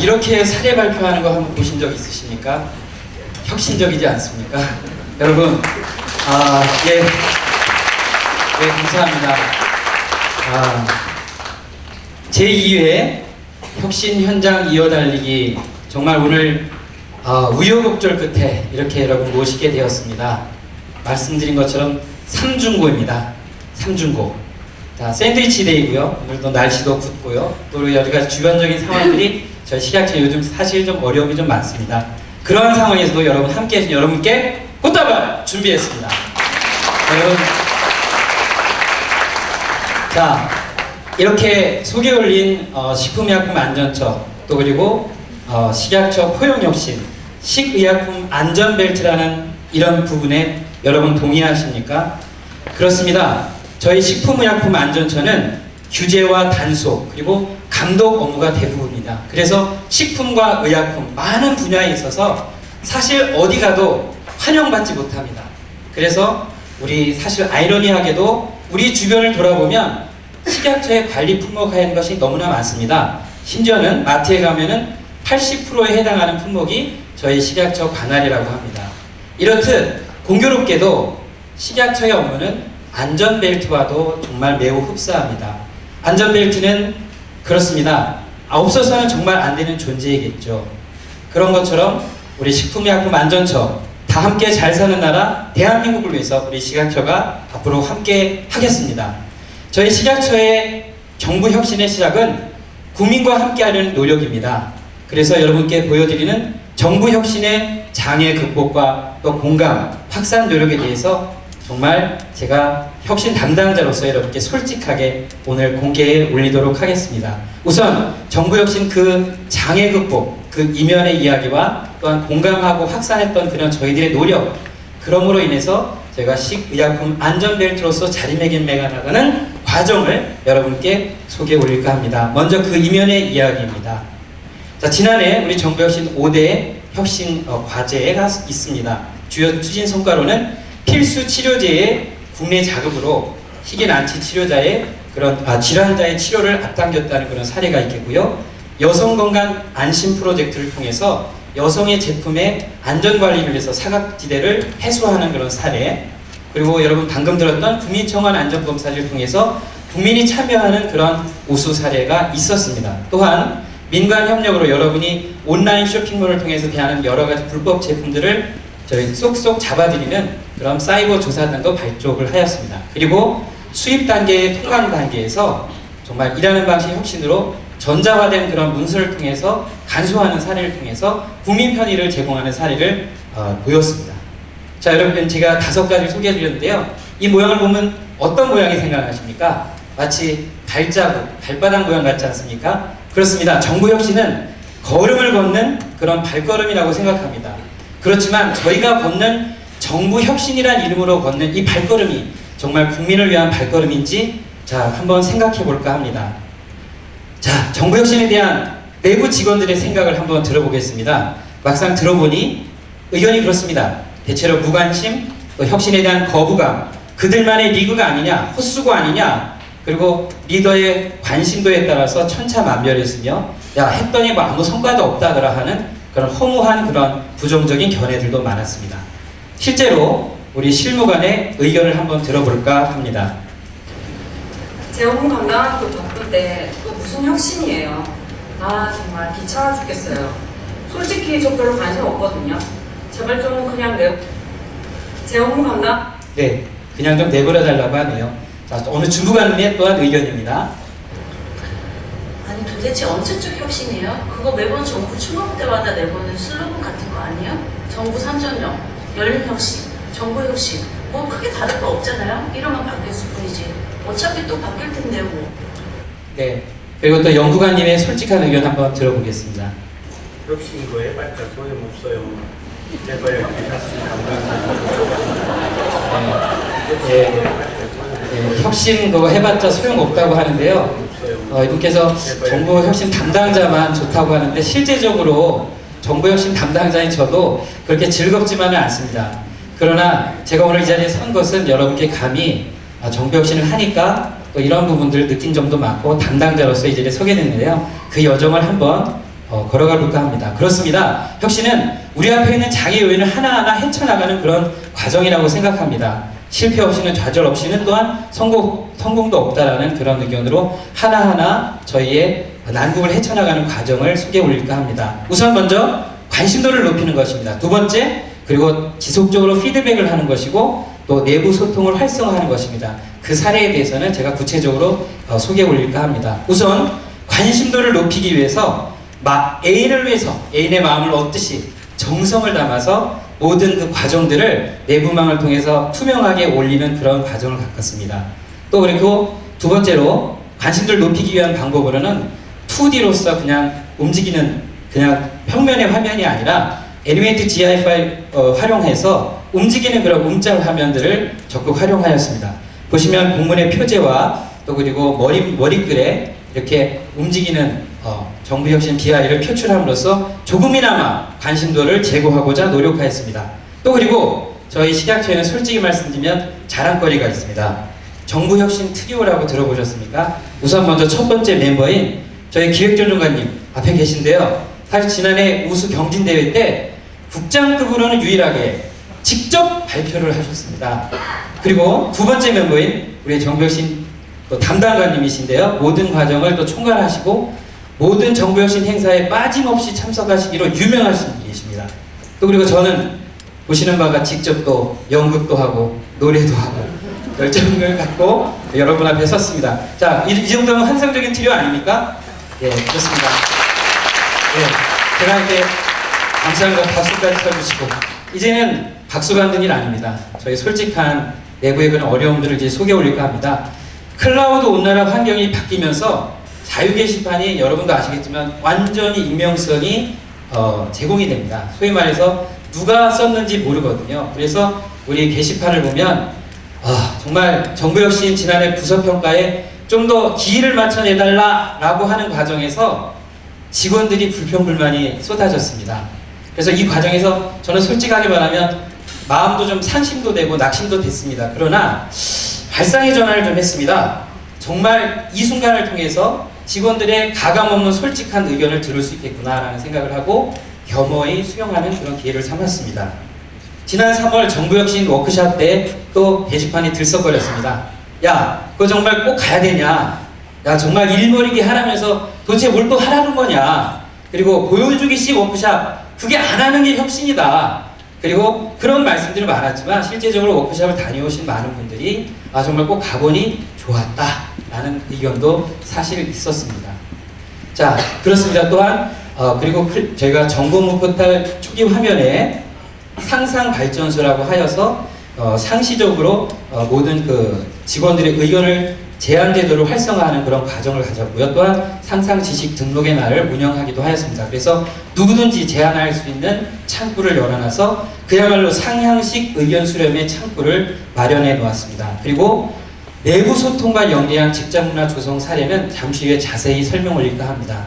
이렇게 사례 발표하는 거 한번 보신 적 있으십니까? 혁신적이지 않습니까? 여러분, 예, 감사합니다. 제2회 혁신 현장 이어달리기 정말 오늘 우여곡절 끝에 이렇게 여러분 모시게 되었습니다. 말씀드린 것처럼 3중고입니다. 3중고. 자, 샌드위치 데이고요. 오늘도 날씨도 붓고요. 또 여러 가지 주변적인 상황들이 저희 식약처 요즘 사실 좀 어려움이 좀 많습니다. 그러한 상황에서도 여러분 함께 해주신 여러분께 꽃다발 준비했습니다. 여러분, 자, 이렇게 소개 올린 식품의약품안전처 또 그리고 식약처 포용혁신 식의약품 안전벨트라는 이런 부분에 여러분 동의하십니까? 그렇습니다. 저희 식품의약품안전처는 규제와 단속 그리고 감독 업무가 대부분입니다. 그래서 식품과 의약품 많은 분야에 있어서 사실 어디 가도 환영받지 못합니다. 그래서 우리 사실 아이러니하게도 우리 주변을 돌아보면 식약처의 관리 품목 하는 것이 너무나 많습니다. 심지어는 마트에 가면은 80%에 해당하는 품목이 저희 식약처 관할이라고 합니다. 이렇듯 공교롭게도 식약처의 업무는 안전벨트와도 정말 매우 흡사합니다. 안전벨트는 그렇습니다. 없어서는 정말 안 되는 존재이겠죠. 그런 것처럼 우리 식품의약품안전처 다 함께 잘 사는 나라 대한민국을 위해서 우리 식약처가 앞으로 함께 하겠습니다. 저희 식약처의 정부 혁신의 시작은 국민과 함께 하려는 노력입니다. 그래서 여러분께 보여드리는 정부 혁신의 장애 극복과 또 공감, 확산 노력에 대해서 정말 제가 혁신 담당자로서 여러분께 솔직하게 오늘 공개해 올리도록 하겠습니다. 우선 정부 혁신 그 장애 극복, 그 이면의 이야기와 또한 공감하고 확산했던 그런 저희들의 노력, 그럼으로 인해서 제가 식의약품 안전벨트로서 자리매김해 나가는 과정을 여러분께 소개해 올릴까 합니다. 먼저 그 이면의 이야기입니다. 자, 지난해 우리 정부 혁신 5대 혁신 과제가 있습니다. 주요 추진 성과로는 필수 치료제의 국내 자급으로 희귀 난치 치료자의 그런 질환자의 치료를 앞당겼다는 그런 사례가 있겠고요. 여성 건강 안심 프로젝트를 통해서 여성의 제품의 안전 관리를 위해서 사각지대를 해소하는 그런 사례, 그리고 여러분 방금 들었던 국민청원 안전검사를 통해서 국민이 참여하는 그런 우수 사례가 있었습니다. 또한 민관 협력으로 여러분이 온라인 쇼핑몰을 통해서 대하는 여러 가지 불법 제품들을 저희 쏙쏙 잡아들이는 그런 사이버 조사 등도 발족을 하였습니다. 그리고 수입 단계의 통관 단계에서 정말 일하는 방식 혁신으로 전자화된 그런 문서를 통해서 간소화하는 사례를 통해서 국민 편의를 제공하는 사례를 보였습니다. 자, 여러분 제가 5가지를 소개해 드렸는데요. 이 모양을 보면 어떤 모양이 생각나십니까? 마치 발자국, 발바닥 모양 같지 않습니까? 그렇습니다. 정부 혁신은 걸음을 걷는 그런 발걸음이라고 생각합니다. 그렇지만 저희가 걷는 정부 혁신이란 이름으로 걷는 이 발걸음이 정말 국민을 위한 발걸음인지 자, 한번 생각해 볼까 합니다. 자, 정부 혁신에 대한 내부 직원들의 생각을 한번 들어보겠습니다. 막상 들어보니 의견이 그렇습니다. 대체로 무관심, 또 혁신에 대한 거부감, 그들만의 리그가 아니냐, 헛수고 아니냐, 그리고 리더의 관심도에 따라서 천차만별했으며 야, 했더니 뭐 아무 성과도 없다더라 하는 그런 허무한 그런 부정적인 견해들도 많았습니다. 실제로 우리 실무관의 의견을 한번 들어볼까 합니다. 제 업무 감당하는 거 바쁜데 또 무슨 혁신이에요? 아, 정말 귀찮아 죽겠어요. 솔직히 저 별로 관심 없거든요. 제발 좀 그냥 제 업무 감당? 네, 그냥 좀 내버려 달라고 하네요. 자, 어느 주무관의 또한 의견입니다. 아니 도대체 언제적 혁신이에요? 그거 매번 정부 출범 때마다 내보는 슬로건 같은 거 아니에요? 정부 3.0, 열린 혁신, 정부 혁신 뭐 크게 다를 거 없잖아요? 이름만 바뀌었을 뿐이지 어차피 또 바뀔 텐데요 뭐. 네, 그리고 또 연구관님의 솔직한 의견 한번 들어보겠습니다. 혁신거에 발작 소용없어요. 혁신 그거 해봤자 소용없다고 하는데요. 이분께서 정부 혁신 담당자만 좋다고 하는데 실제적으로 정부 혁신 담당자인 저도 그렇게 즐겁지만은 않습니다. 그러나 제가 오늘 이 자리에 선 것은 여러분께 감히 정부 혁신을 하니까 또 이런 부분들을 느낀 점도 많고 담당자로서 이 자리에 서게 됐는데요. 그 여정을 한번 걸어가 볼까 합니다. 그렇습니다. 혁신은 우리 앞에 있는 장애 요인을 하나하나 헤쳐나가는 그런 과정이라고 생각합니다. 실패 없이는 좌절 없이는 또한 성공도 없다라는 그런 의견으로 하나하나 저희의 난국을 헤쳐나가는 과정을 소개해 올릴까 합니다. 우선 먼저 관심도를 높이는 것입니다. 두 번째, 그리고 지속적으로 피드백을 하는 것이고 또 내부 소통을 활성화하는 것입니다. 그 사례에 대해서는 제가 구체적으로 소개해 올릴까 합니다. 우선 관심도를 높이기 위해서 애인을 위해서 애인의 마음을 얻듯이 정성을 담아서 모든 그 과정들을 내부망을 통해서 투명하게 올리는 그런 과정을 가꿨습니다. 또 그리고 두 번째로 관심도를 높이기 위한 방법으로는 2D로서 그냥 움직이는 그냥 평면의 화면이 아니라 애니메이트 GIF 파일 활용해서 움직이는 그런 움짤 화면들을 적극 활용하였습니다. 보시면 공문의 표제와 또 그리고 머리글에 이렇게 움직이는 정부혁신 BI를 표출함으로써 조금이나마 관심도를 제고하고자 노력하였습니다. 또 그리고 저희 식약처에는 솔직히 말씀드리면 자랑거리가 있습니다. 정부혁신 트리오라고 들어보셨습니까? 우선 먼저 첫 번째 멤버인 저희 기획전문가님 앞에 계신데요. 사실 지난해 우수 경진대회 때 국장급으로는 유일하게 직접 발표를 하셨습니다. 그리고 두 번째 멤버인 우리 정부혁신 담당관님이신데요. 모든 과정을 또 총괄하시고 모든 정부혁신 행사에 빠짐없이 참석하시기로 유명하신 분이십니다. 또 그리고 저는 보시는 바가 직접 또 연극도 하고 노래도 하고 열정을 갖고 여러분 앞에 섰습니다. 자, 이 정도면 환상적인 트리오 아닙니까? 예, 그렇습니다. 예, 제가 이렇게 감사합니다. 박수까지 쳐주시고 이제는 박수가 안 되는 일 아닙니다. 저희 솔직한 내부의 그런 어려움들을 이제 소개해 올릴까 합니다. 클라우드 온난화 환경이 바뀌면서 자유 게시판이 여러분도 아시겠지만 완전히 익명성이 제공이 됩니다. 소위 말해서 누가 썼는지 모르거든요. 그래서 우리 게시판을 보면 정말 정부혁신 지난해 부서평가에 좀 더 기일을 맞춰내달라라고 하는 과정에서 직원들이 불평불만이 쏟아졌습니다. 그래서 이 과정에서 저는 솔직하게 말하면 마음도 좀 상심도 되고 낙심도 됐습니다. 그러나 발상의 전환을 좀 했습니다. 정말 이 순간을 통해서 직원들의 가감없는 솔직한 의견을 들을 수 있겠구나라는 생각을 하고 겸허히 수용하는 그런 기회를 삼았습니다. 지난 3월 정부혁신 워크숍 때 또 게시판이 들썩거렸습니다. 야, 그거 정말 꼭 가야 되냐? 야, 정말 일머리게 하라면서 도대체 뭘 또 하라는 거냐? 그리고 보여주기식 워크숍, 그게 안 하는 게 혁신이다. 그리고 그런 말씀들이 많았지만 실제적으로 워크숍을 다녀오신 많은 분들이 정말 꼭 가보니 좋았다라는 의견도 사실 있었습니다. 자, 그렇습니다. 또한 그리고 저희가 정보문 포털 초기 화면에 상상 발전소라고 하여서 상시적으로 모든 그 직원들의 의견을 제한제도로 활성화하는 그런 과정을 가졌고요. 또한 상상 지식 등록의 날을 운영하기도 하였습니다. 그래서 누구든지 제안할 수 있는 창구를 열어놔서 그야말로 상향식 의견 수렴의 창구를 마련해 놓았습니다. 그리고 내부 소통과 영리한 직장 문화 조성 사례는 잠시 후에 자세히 설명 올릴까 합니다.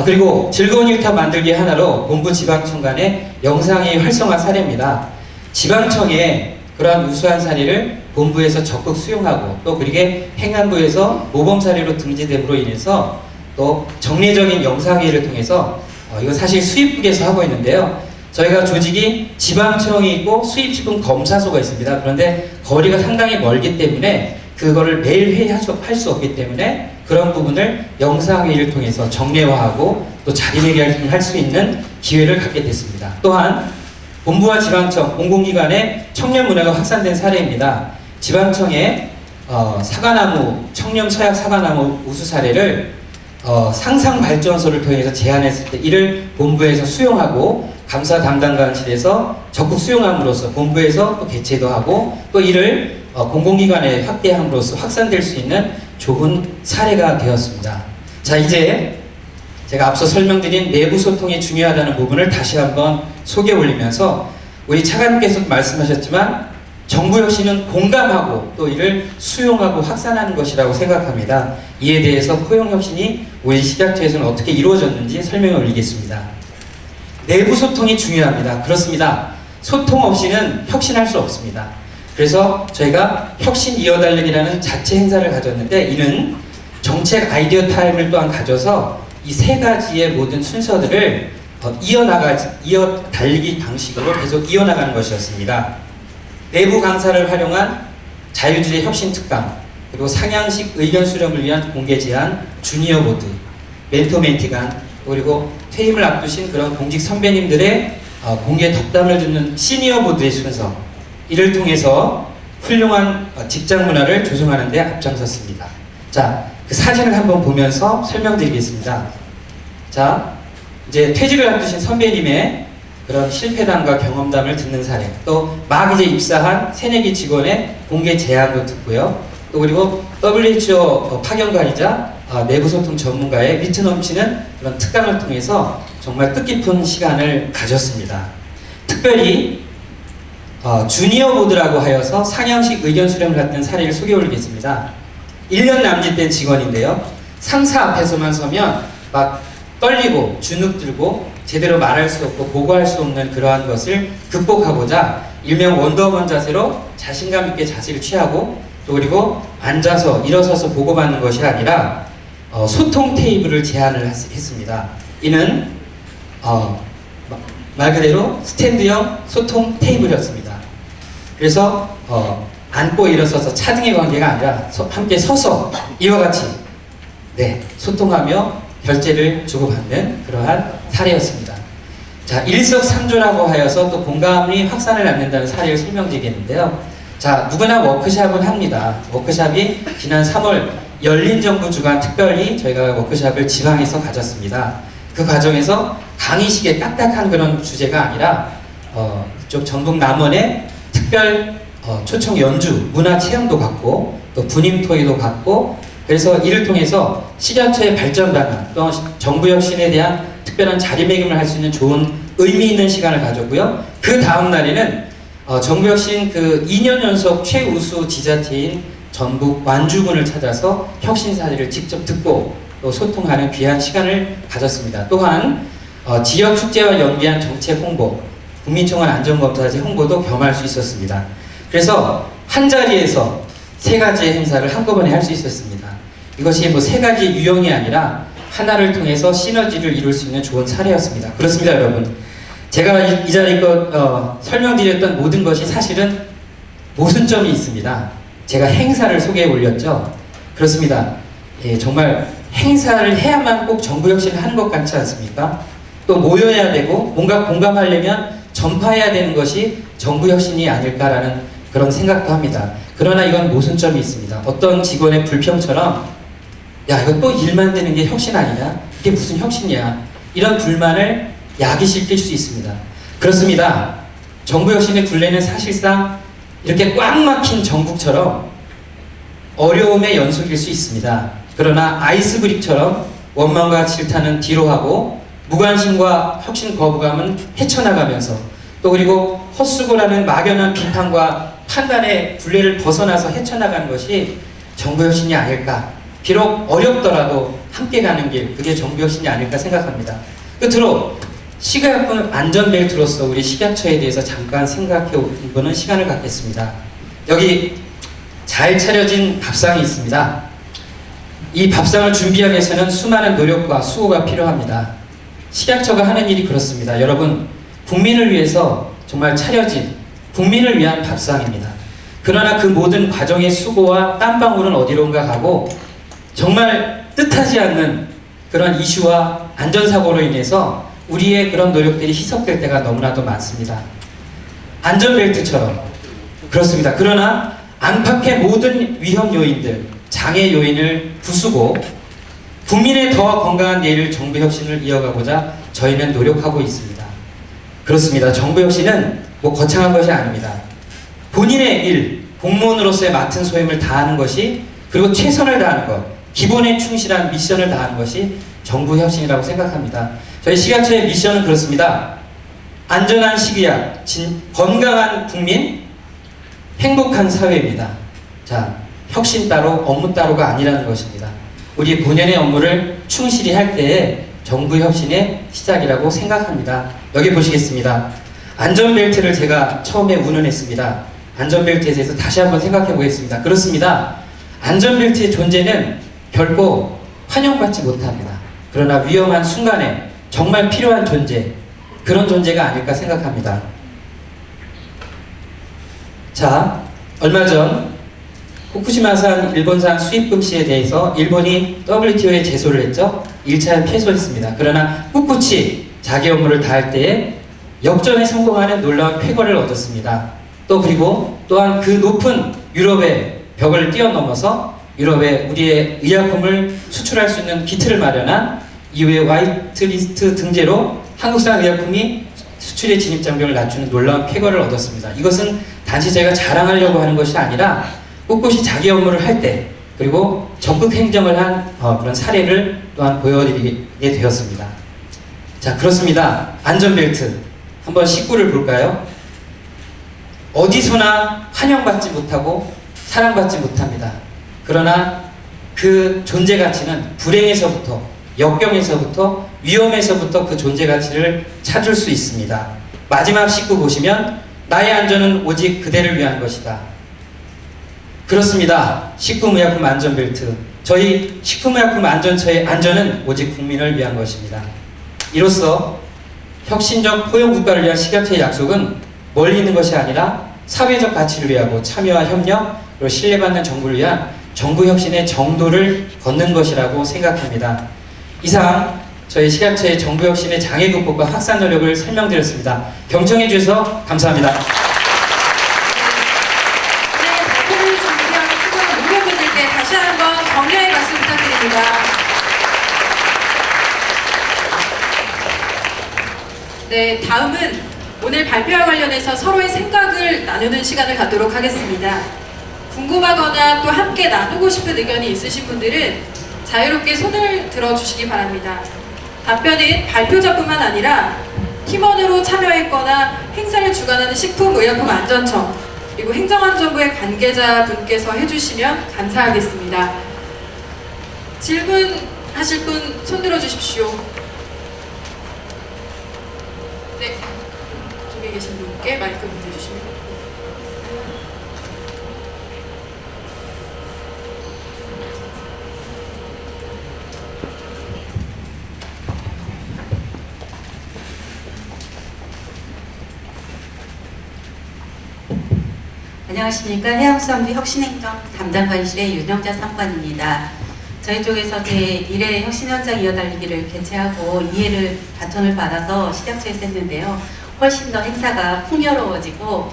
그리고 즐거운 일터 만들기 하나로 본부 지방청 간의 영상회의 활성화 사례입니다. 지방청에 그러한 우수한 사례를 본부에서 적극 수용하고 또 그리고 행안부에서 모범 사례로 등재됨으로 인해서 또 정례적인 영상회의를 통해서 이거 사실 수입국에서 하고 있는데요. 저희가 조직이 지방청이 있고 수입지분 검사소가 있습니다. 그런데 거리가 상당히 멀기 때문에 그거를 매일 회의할 수 없기 때문에 그런 부분을 영상회의를 통해서 정례화하고 또 자리매김을 할 수 있는 기회를 갖게 됐습니다. 또한 본부와 지방청, 공공기관의 청년 문화가 확산된 사례입니다. 지방청의 사과나무, 청렴 서약 사과나무 우수 사례를 상상발전소를 통해서 제안했을 때 이를 본부에서 수용하고 감사 담당관실에서 적극 수용함으로써 본부에서 또 개최도 하고 또 이를 공공기관에 확대함으로써 확산될 수 있는 좋은 사례가 되었습니다. 자, 이제 제가 앞서 설명드린 내부 소통이 중요하다는 부분을 다시 한번 소개 올리면서 우리 차관께서도 말씀하셨지만 정부혁신은 공감하고 또 이를 수용하고 확산하는 것이라고 생각합니다. 이에 대해서 포용혁신이 우리 식약처에서는 어떻게 이루어졌는지 설명을 올리겠습니다. 내부 소통이 중요합니다. 그렇습니다. 소통 없이는 혁신할 수 없습니다. 그래서 저희가 혁신 이어달리기라는 자체 행사를 가졌는데 이는 정책 아이디어 타임을 또한 가져서 이 세 가지의 모든 순서들을 이어달리기 방식으로 계속 이어나가는 것이었습니다. 내부 강사를 활용한 자유주의 혁신 특강, 그리고 상향식 의견 수렴을 위한 공개 제안, 주니어 보드, 멘토 멘티간, 그리고 퇴임을 앞두신 그런 공직 선배님들의 공개 덕담을 듣는 시니어 보드의 순서, 이를 통해서 훌륭한 직장 문화를 조성하는 데 앞장섰습니다. 자, 그 사진을 한번 보면서 설명드리겠습니다. 자, 이제 퇴직을 앞두신 선배님의 그런 실패담과 경험담을 듣는 사례, 또 막 이제 입사한 새내기 직원의 공개 제안도 듣고요. 또 그리고 WHO 파견관이자 내부 소통 전문가의 미트 넘치는 그런 특강을 통해서 정말 뜻깊은 시간을 가졌습니다. 특별히 주니어 보드라고 하여서 상향식 의견 수렴을 갖는 사례를 소개해 올리겠습니다. 1년 남짓된 직원인데요. 상사 앞에서만 서면 막 떨리고 주눅 들고 제대로 말할 수 없고 보고할 수 없는 그러한 것을 극복하고자 일명 원더우먼 자세로 자신감 있게 자세를 취하고 또 그리고 앉아서 일어서서 보고받는 것이 아니라 소통 테이블을 제안을 했습니다. 이는 말 그대로 스탠드형 소통 테이블이었습니다. 그래서 앉고 일어서서 차등의 관계가 아니라 함께 서서 이와 같이 소통하며 결제를 주고받는 그러한 사례였습니다. 자, 일석삼조라고 하여서 또 공감이 확산을 낳는다는 사례를 설명드리겠는데요. 자, 누구나 워크샵은 합니다. 워크샵이 지난 3월 열린정부 주간 특별히 저희가 워크샵을 지방에서 가졌습니다. 그 과정에서 강의식의 딱딱한 그런 주제가 아니라 이쪽 전북 남원의 특별 초청 연주, 문화 체험도 갖고 또 분임 토의도 갖고 그래서 이를 통해서 식약처의 발전 방향 또 정부 혁신에 대한 특별한 자리매김을 할 수 있는 좋은 의미 있는 시간을 가졌고요. 그 다음 날에는 정부 혁신 그 2년 연속 최우수 지자체인 전북 완주군을 찾아서 혁신 사례를 직접 듣고 또 소통하는 귀한 시간을 가졌습니다. 또한 지역 축제와 연계한 정책 홍보, 국민청원 안전검사제 홍보도 겸할 수 있었습니다. 그래서 한 자리에서 세 가지의 행사를 한꺼번에 할 수 있었습니다. 이것이 뭐 세 가지 유형이 아니라 하나를 통해서 시너지를 이룰 수 있는 좋은 사례였습니다. 그렇습니다, 여러분. 제가 이 자리껏 설명드렸던 모든 것이 사실은 모순점이 있습니다. 제가 행사를 소개해 올렸죠. 그렇습니다. 예, 정말 행사를 해야만 꼭 정부 혁신을 하는 것 같지 않습니까? 또 모여야 되고 뭔가 공감하려면 전파해야 되는 것이 정부 혁신이 아닐까라는 그런 생각도 합니다. 그러나 이건 모순점이 있습니다. 어떤 직원의 불평처럼 야, 이거 또 일만 되는 게 혁신 아니냐? 이게 무슨 혁신이야? 이런 불만을 야기시킬 수 있습니다. 그렇습니다. 정부 혁신의 굴레는 사실상 이렇게 꽉 막힌 전국처럼 어려움의 연속일 수 있습니다. 그러나 아이스브릭처럼 원망과 질타는 뒤로 하고 무관심과 혁신 거부감은 헤쳐나가면서 또 그리고 헛수고라는 막연한 비판과 판단의 굴레를 벗어나서 헤쳐나가는 것이 정부 혁신이 아닐까. 비록 어렵더라도 함께 가는 길, 그게 정부 혁신이 아닐까 생각합니다. 끝으로 식약품 안전벨트로서 우리 식약처에 대해서 잠깐 생각해 보는 시간을 갖겠습니다. 여기 잘 차려진 밥상이 있습니다. 이 밥상을 준비하기 위해서는 수많은 노력과 수고가 필요합니다. 식약처가 하는 일이 그렇습니다. 여러분, 국민을 위해서 정말 차려진 국민을 위한 밥상입니다. 그러나 그 모든 과정의 수고와 땀방울은 어디론가 가고 정말 뜻하지 않는 그런 이슈와 안전사고로 인해서 우리의 그런 노력들이 희석될 때가 너무나도 많습니다. 안전벨트처럼 그렇습니다. 그러나 안팎의 모든 위험 요인들, 장애 요인을 부수고 국민의 더 건강한 내일을 정부 혁신을 이어가고자 저희는 노력하고 있습니다. 그렇습니다. 정부 혁신은 뭐 거창한 것이 아닙니다. 본인의 일, 공무원으로서의 맡은 소임을 다하는 것이 그리고 최선을 다하는 것, 기본에 충실한 미션을 다하는 것이 정부 혁신이라고 생각합니다. 저희 식약처의 미션은 그렇습니다. 안전한 식의약, 건강한 국민, 행복한 사회입니다. 자, 혁신 따로 업무 따로가 아니라는 것입니다. 우리 본연의 업무를 충실히 할 때에 정부 혁신의 시작이라고 생각합니다. 여기 보시겠습니다. 안전벨트를 제가 처음에 운운했습니다. 안전벨트에 대해서 다시 한번 생각해 보겠습니다. 그렇습니다. 안전벨트의 존재는 결코 환영받지 못합니다. 그러나 위험한 순간에 정말 필요한 존재, 그런 존재가 아닐까 생각합니다. 자, 얼마 전 후쿠시마산 일본산 수입 금지에 대해서 일본이 WTO에 제소를 했죠. 1차에 패소했습니다. 그러나 꿋꿋이 자기 업무를 다할 때에 역전에 성공하는 놀라운 쾌거를 얻었습니다. 그리고 또한 그 높은 유럽의 벽을 뛰어넘어서 유럽에 우리의 의약품을 수출할 수 있는 기틀을 마련한 이후에 화이트리스트 등재로 한국산 의약품이 수출의 진입장벽을 낮추는 놀라운 쾌거를 얻었습니다. 이것은 단지 제가 자랑하려고 하는 것이 아니라 꿋꿋이 자기 업무를 할 때 그리고 적극 행정을 한 그런 사례를 또한 보여드리게 되었습니다. 자, 그렇습니다. 안전벨트 한번 식구를 볼까요? 어디서나 환영받지 못하고 사랑받지 못합니다. 그러나 그 존재 가치는 불행에서부터, 역경에서부터, 위험에서부터 그 존재 가치를 찾을 수 있습니다. 마지막 식구 보시면 나의 안전은 오직 그대를 위한 것이다. 그렇습니다. 식품의약품 안전벨트, 저희 식품의약품 안전처의 안전은 오직 국민을 위한 것입니다. 이로써 혁신적 포용국가를 위한 식약처의 약속은 멀리 있는 것이 아니라 사회적 가치를 위하고 참여와 협력, 그리고 신뢰받는 정부를 위한 정부 혁신의 정도를 걷는 것이라고 생각합니다. 이상 저희 식약처의 정부 혁신의 장애 극복과 확산 노력을 설명드렸습니다. 경청해 주셔서 감사합니다. 발표를 준비하는 수고하는 모두분들께 다시 한번 격려의 말씀 부탁드립니다. 네, 다음은 오늘 발표와 관련해서 서로의 생각을 나누는 시간을 갖도록 하겠습니다. 궁금하거나 또 함께 나누고 싶은 의견이 있으신 분들은 자유롭게 손을 들어주시기 바랍니다. 답변은 발표자뿐만 아니라 팀원으로 참여했거나 행사를 주관하는 식품의약품안전처 그리고 행정안전부의 관계자분께서 해주시면 감사하겠습니다. 질문하실 분 손 들어주십시오. 네, 저기 계신 분께 마이크 문대주시면. 안녕하십니까. 해양수산부 혁신행정 담당관실의 윤영자 상관입니다. 저희 쪽에서 제1회 혁신현장 이어달리기를 개최하고 2회를 바톤을 받아서 식약처에서 했는데요. 훨씬 더 행사가 풍요로워지고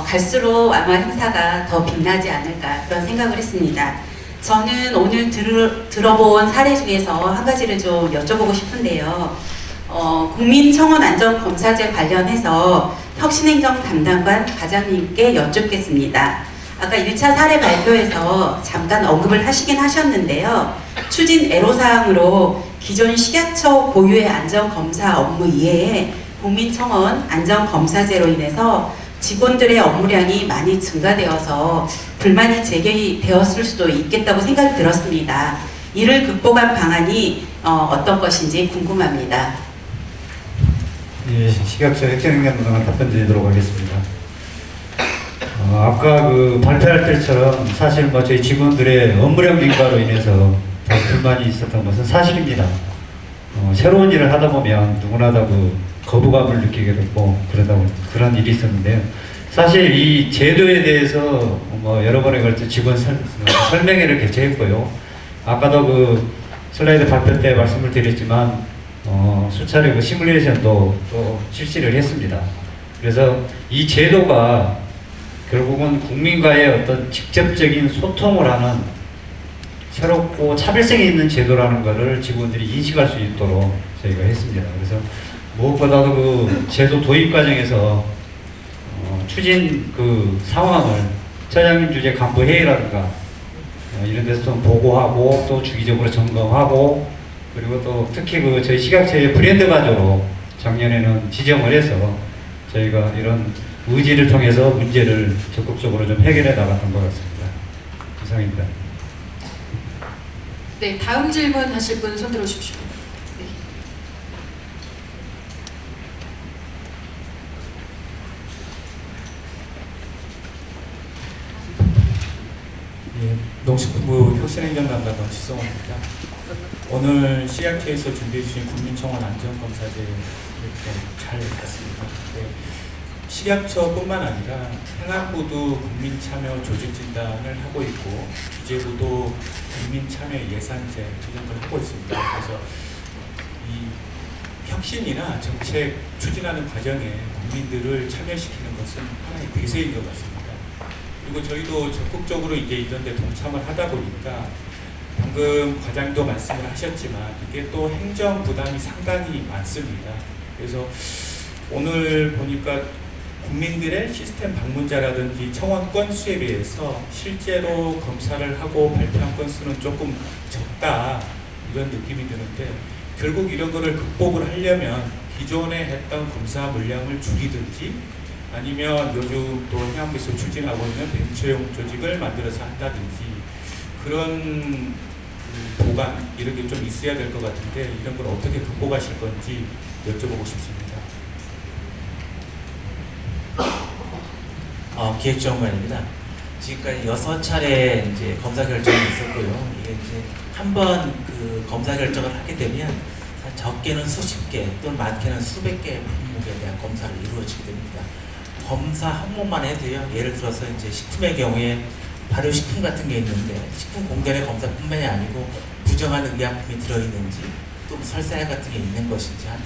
갈수록 아마 행사가 더 빛나지 않을까 그런 생각을 했습니다. 저는 오늘 들어본 사례 중에서 한 가지를 좀 여쭤보고 싶은데요. 국민청원안전검사제 관련해서 혁신행정 담당관 과장님께 여쭙겠습니다. 아까 1차 사례 발표에서 잠깐 언급을 하시긴 하셨는데요. 추진 애로사항으로 기존 식약처 고유의 안전검사 업무 이외에 국민청원 안전검사제로 인해서 직원들의 업무량이 많이 증가되어서 불만이 제기되었을 수도 있겠다고 생각이 들었습니다. 이를 극복한 방안이 어떤 것인지 궁금합니다. 예, 식약처 혁신행정담당관 답변 드리도록 하겠습니다. 아까 그 발표할 때처럼 사실 뭐 저희 직원들의 업무량 증가로 인해서 다 불만이 있었던 것은 사실입니다. 새로운 일을 하다 보면 누구나 다 그 거부감을 느끼게 됐고 그런 일이 있었는데요. 사실 이 제도에 대해서 뭐 여러 번에 걸쳐 직원 설명회를 개최했고요. 아까도 그 슬라이드 발표 때 말씀을 드렸지만 수차례 그 시뮬레이션도 또 실시를 했습니다. 그래서 이 제도가 결국은 국민과의 어떤 직접적인 소통을 하는 새롭고 차별성이 있는 제도라는 것을 직원들이 인식할 수 있도록 저희가 했습니다. 그래서 무엇보다도 그 제도 도입 과정에서 추진 그 상황을 처장님 주재 간부 회의라든가 이런 데서 좀 보고하고 또 주기적으로 점검하고 그리고 또 특히 그 저희 식약처의 브랜드 가조로 작년에는 지정을 해서 저희가 이런 의지를 통해서 문제를 적극적으로 좀 해결해 나갔던 것 같습니다. 이상입니다. 네, 다음 질문 하실 분 손 들어주십시오. 네. 예, 농식품부 혁신행정 담당관 지성원입니다. 오늘 CRT에서 준비해 주신 국민청원 안전검사제 이렇게 잘 봤습니다. 네, 식약처뿐만 아니라 행안부도 국민참여 조직진단을 하고 있고 기재부도 국민참여 예산제 이런 걸 하고 있습니다. 그래서 이 혁신이나 정책 추진하는 과정에 국민들을 참여시키는 것은 하나의 대세인 것 같습니다. 그리고 저희도 적극적으로 이제 이런 데 동참을 하다 보니까 방금 과장도 말씀을 하셨지만 이게 또 행정 부담이 상당히 많습니다. 그래서 오늘 보니까 국민들의 시스템 방문자라든지 청원 건수에 비해서 실제로 검사를 하고 발표한 건수는 조금 적다 이런 느낌이 드는데 결국 이런 거를 극복을 하려면 기존에 했던 검사 물량을 줄이든지 아니면 요즘 또 행안부에서 추진하고 있는 벤처용 조직을 만들어서 한다든지 그런 보관 이런 게 좀 있어야 될 것 같은데 이런 걸 어떻게 극복하실 건지 여쭤보고 싶습니다. 기획정관입니다. 지금까지 6차례 이제 검사 결정이 있었고요. 이게 이제 한 번 그 검사 결정을 하게 되면 적게는 수십 개 또는 많게는 수백 개의 품목에 대한 검사를 이루어지게 됩니다. 검사 한 번만 해도요. 예를 들어서 이제 식품의 경우에 발효식품 같은 게 있는데 식품 공단의 검사뿐만이 아니고 부정한 의약품이 들어있는지 또 설사약 같은 게 있는 것인지 한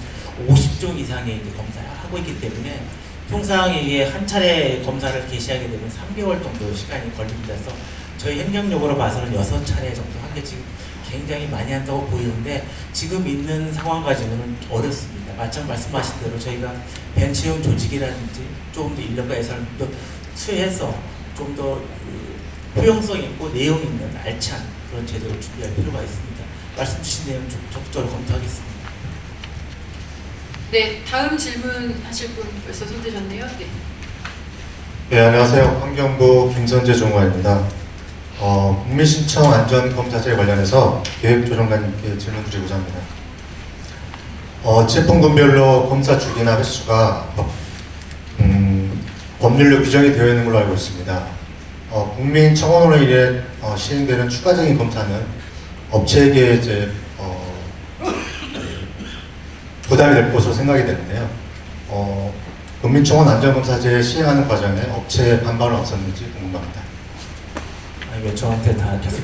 50종 이상의 이제 검사를 하고 있기 때문에 통상 이게 한 차례 검사를 개시하게 되면 3개월 정도 시간이 걸립니다. 그래서 저희 행정력으로 봐서는 6차례 정도 한 게 지금 굉장히 많이 한다고 보이는데 지금 있는 상황 가지고는 어렵습니다. 마찬가지 말씀하신 대로 저희가 벤처용 조직이라든지 조금 더 인력과 예산을 좀 더 투여해서 좀 더 효용성 있고 내용 있는 알찬 그런 제도를 준비할 필요가 있습니다. 말씀 주신 내용 좀 적극적으로 검토하겠습니다. 네, 다음 질문 하실 분 벌써 손 드셨네요. 네. 네, 안녕하세요. 환경부 김선재 종관입니다. 국민신청 안전검사제 관련해서 계획조정관님께 질문 드리고자 합니다. 제품군별로 검사 주기나 횟수가 법률로 규정이 되어 있는 걸로 알고 있습니다. 국민청원으로 인해 시행되는 추가적인 검사는 업체에게 이제 부담이 될 것으로 생각이 되는데요. 국민청원 안전검사제 시행하는 과정에 업체의 반발은 없었는지 궁금합니다. 왜 저한테 다 계속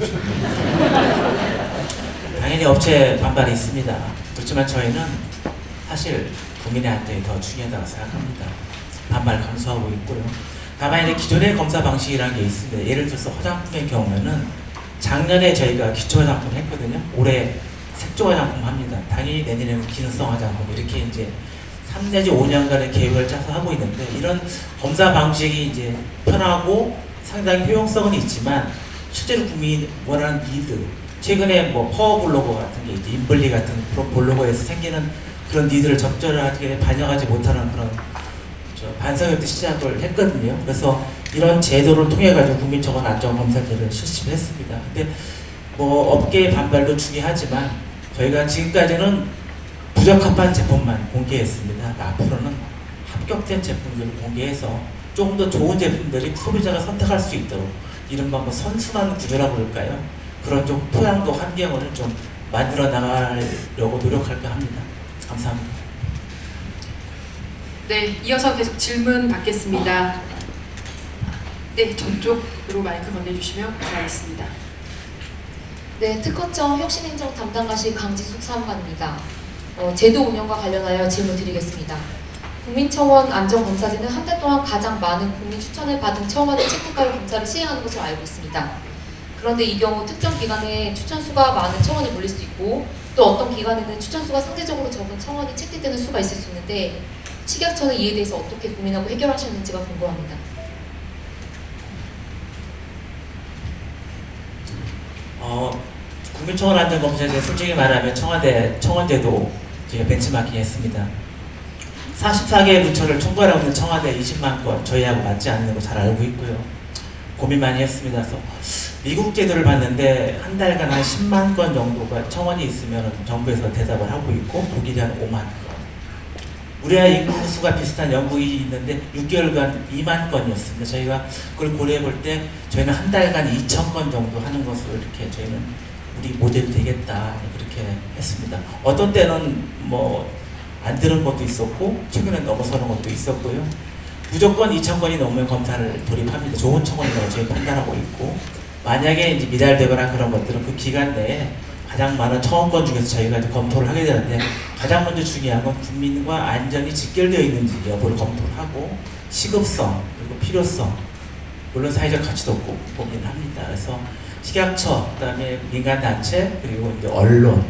당연히 업체 반발이 있습니다. 그렇지만 저희는 사실 국민의 안전이 더 중요하다고 생각합니다. 반발 감수하고 있고요. 다만 이제 기존의 검사 방식이라는 게 있습니다. 예를 들어서 화장품의 경우에는 작년에 저희가 기초 화장품 했거든요. 올해 색조 화장품 합니다. 당연히 내년에는 기능성 화장품 이렇게 이제 3 내지 5년간의 계획을 짜서 하고 있는데 이런 검사 방식이 이제 편하고 상당히 효용성은 있지만 실제로 국민이 원하는 니드 최근에 뭐 퍼블로거 같은 게 이제 인블리 같은 블로거에서 생기는 그런 니드를 적절하게 반영하지 못하는 그런 반성협도 시작을 했거든요. 그래서 이런 제도를 통해 가지고 국민청원 안전검사제를 실시를 했습니다. 근데 뭐 업계의 반발도 중요하지만 저희가 지금까지는 부적합한 제품만 공개했습니다. 앞으로는 합격된 제품들을 공개해서 조금 더 좋은 제품들이 소비자가 선택할 수 있도록 이른바 뭐 선순환 구조라고 그럴까요? 그런 좀 토양도 환경을 좀 만들어 나가려고 노력할까 합니다. 감사합니다. 네, 이어서 계속 질문 받겠습니다. 네, 저쪽으로 마이크 건네주시면 감사하겠습니다. 네, 특허청 혁신행정 담당과실 강지숙 사무관입니다. 제도 운영과 관련하여 질문 드리겠습니다. 국민청원 안전검사제는 한 달 동안 가장 많은 국민 추천을 받은 청원의 채택가율 검사를 시행하는 것으로 알고 있습니다. 그런데 이 경우 특정 기간에 추천수가 많은 청원이 몰릴 수 있고 또 어떤 기간에는 추천수가 상대적으로 적은 청원이 채택되는 수가 있을 수 있는데 식약처는 이에 대해서 어떻게 고민하고 해결하셨는지가 궁금합니다. 국민청원 안전검사제 솔직히 말하면 청와대도 저희가 벤치마킹 했습니다. 44개의 부처를 총괄하고 있는 청와대 20만 건 저희하고 맞지 않는 거 잘 알고 있고요. 고민 많이 했습니다. 그래서 미국 제도를 봤는데 한 달간 한 10만 건 정도가 청원이 있으면 정부에서 대답을 하고 있고 독일이 한 5만 건. 우리나라 인구 수가 비슷한 영국이 있는데 6개월간 2만 건이었습니다. 저희가 그걸 고려해 볼 때 저희는 한 달간 2천 건 정도 하는 것으로 이렇게 저희는 우리 모델이 되겠다 그렇게 했습니다. 어떤 때는 뭐 안 들은 것도 있었고 최근에 넘어서는 것도 있었고요. 무조건 2천 건이 넘으면 검사를 돌입합니다. 좋은 청원이라고 저희 판단하고 있고 만약에 이제 미달되거나 그런 것들은 그 기간 내에 가장 많은 청원권 중에서 저희가 이제 검토를 하게 되는데 가장 먼저 중요한 건 국민과 안전이 직결되어 있는지 여부를 검토를 하고 시급성 그리고 필요성 물론 사회적 가치도 고민을 합니다. 그래서 식약처 그다음에 민간단체 그리고 이제 언론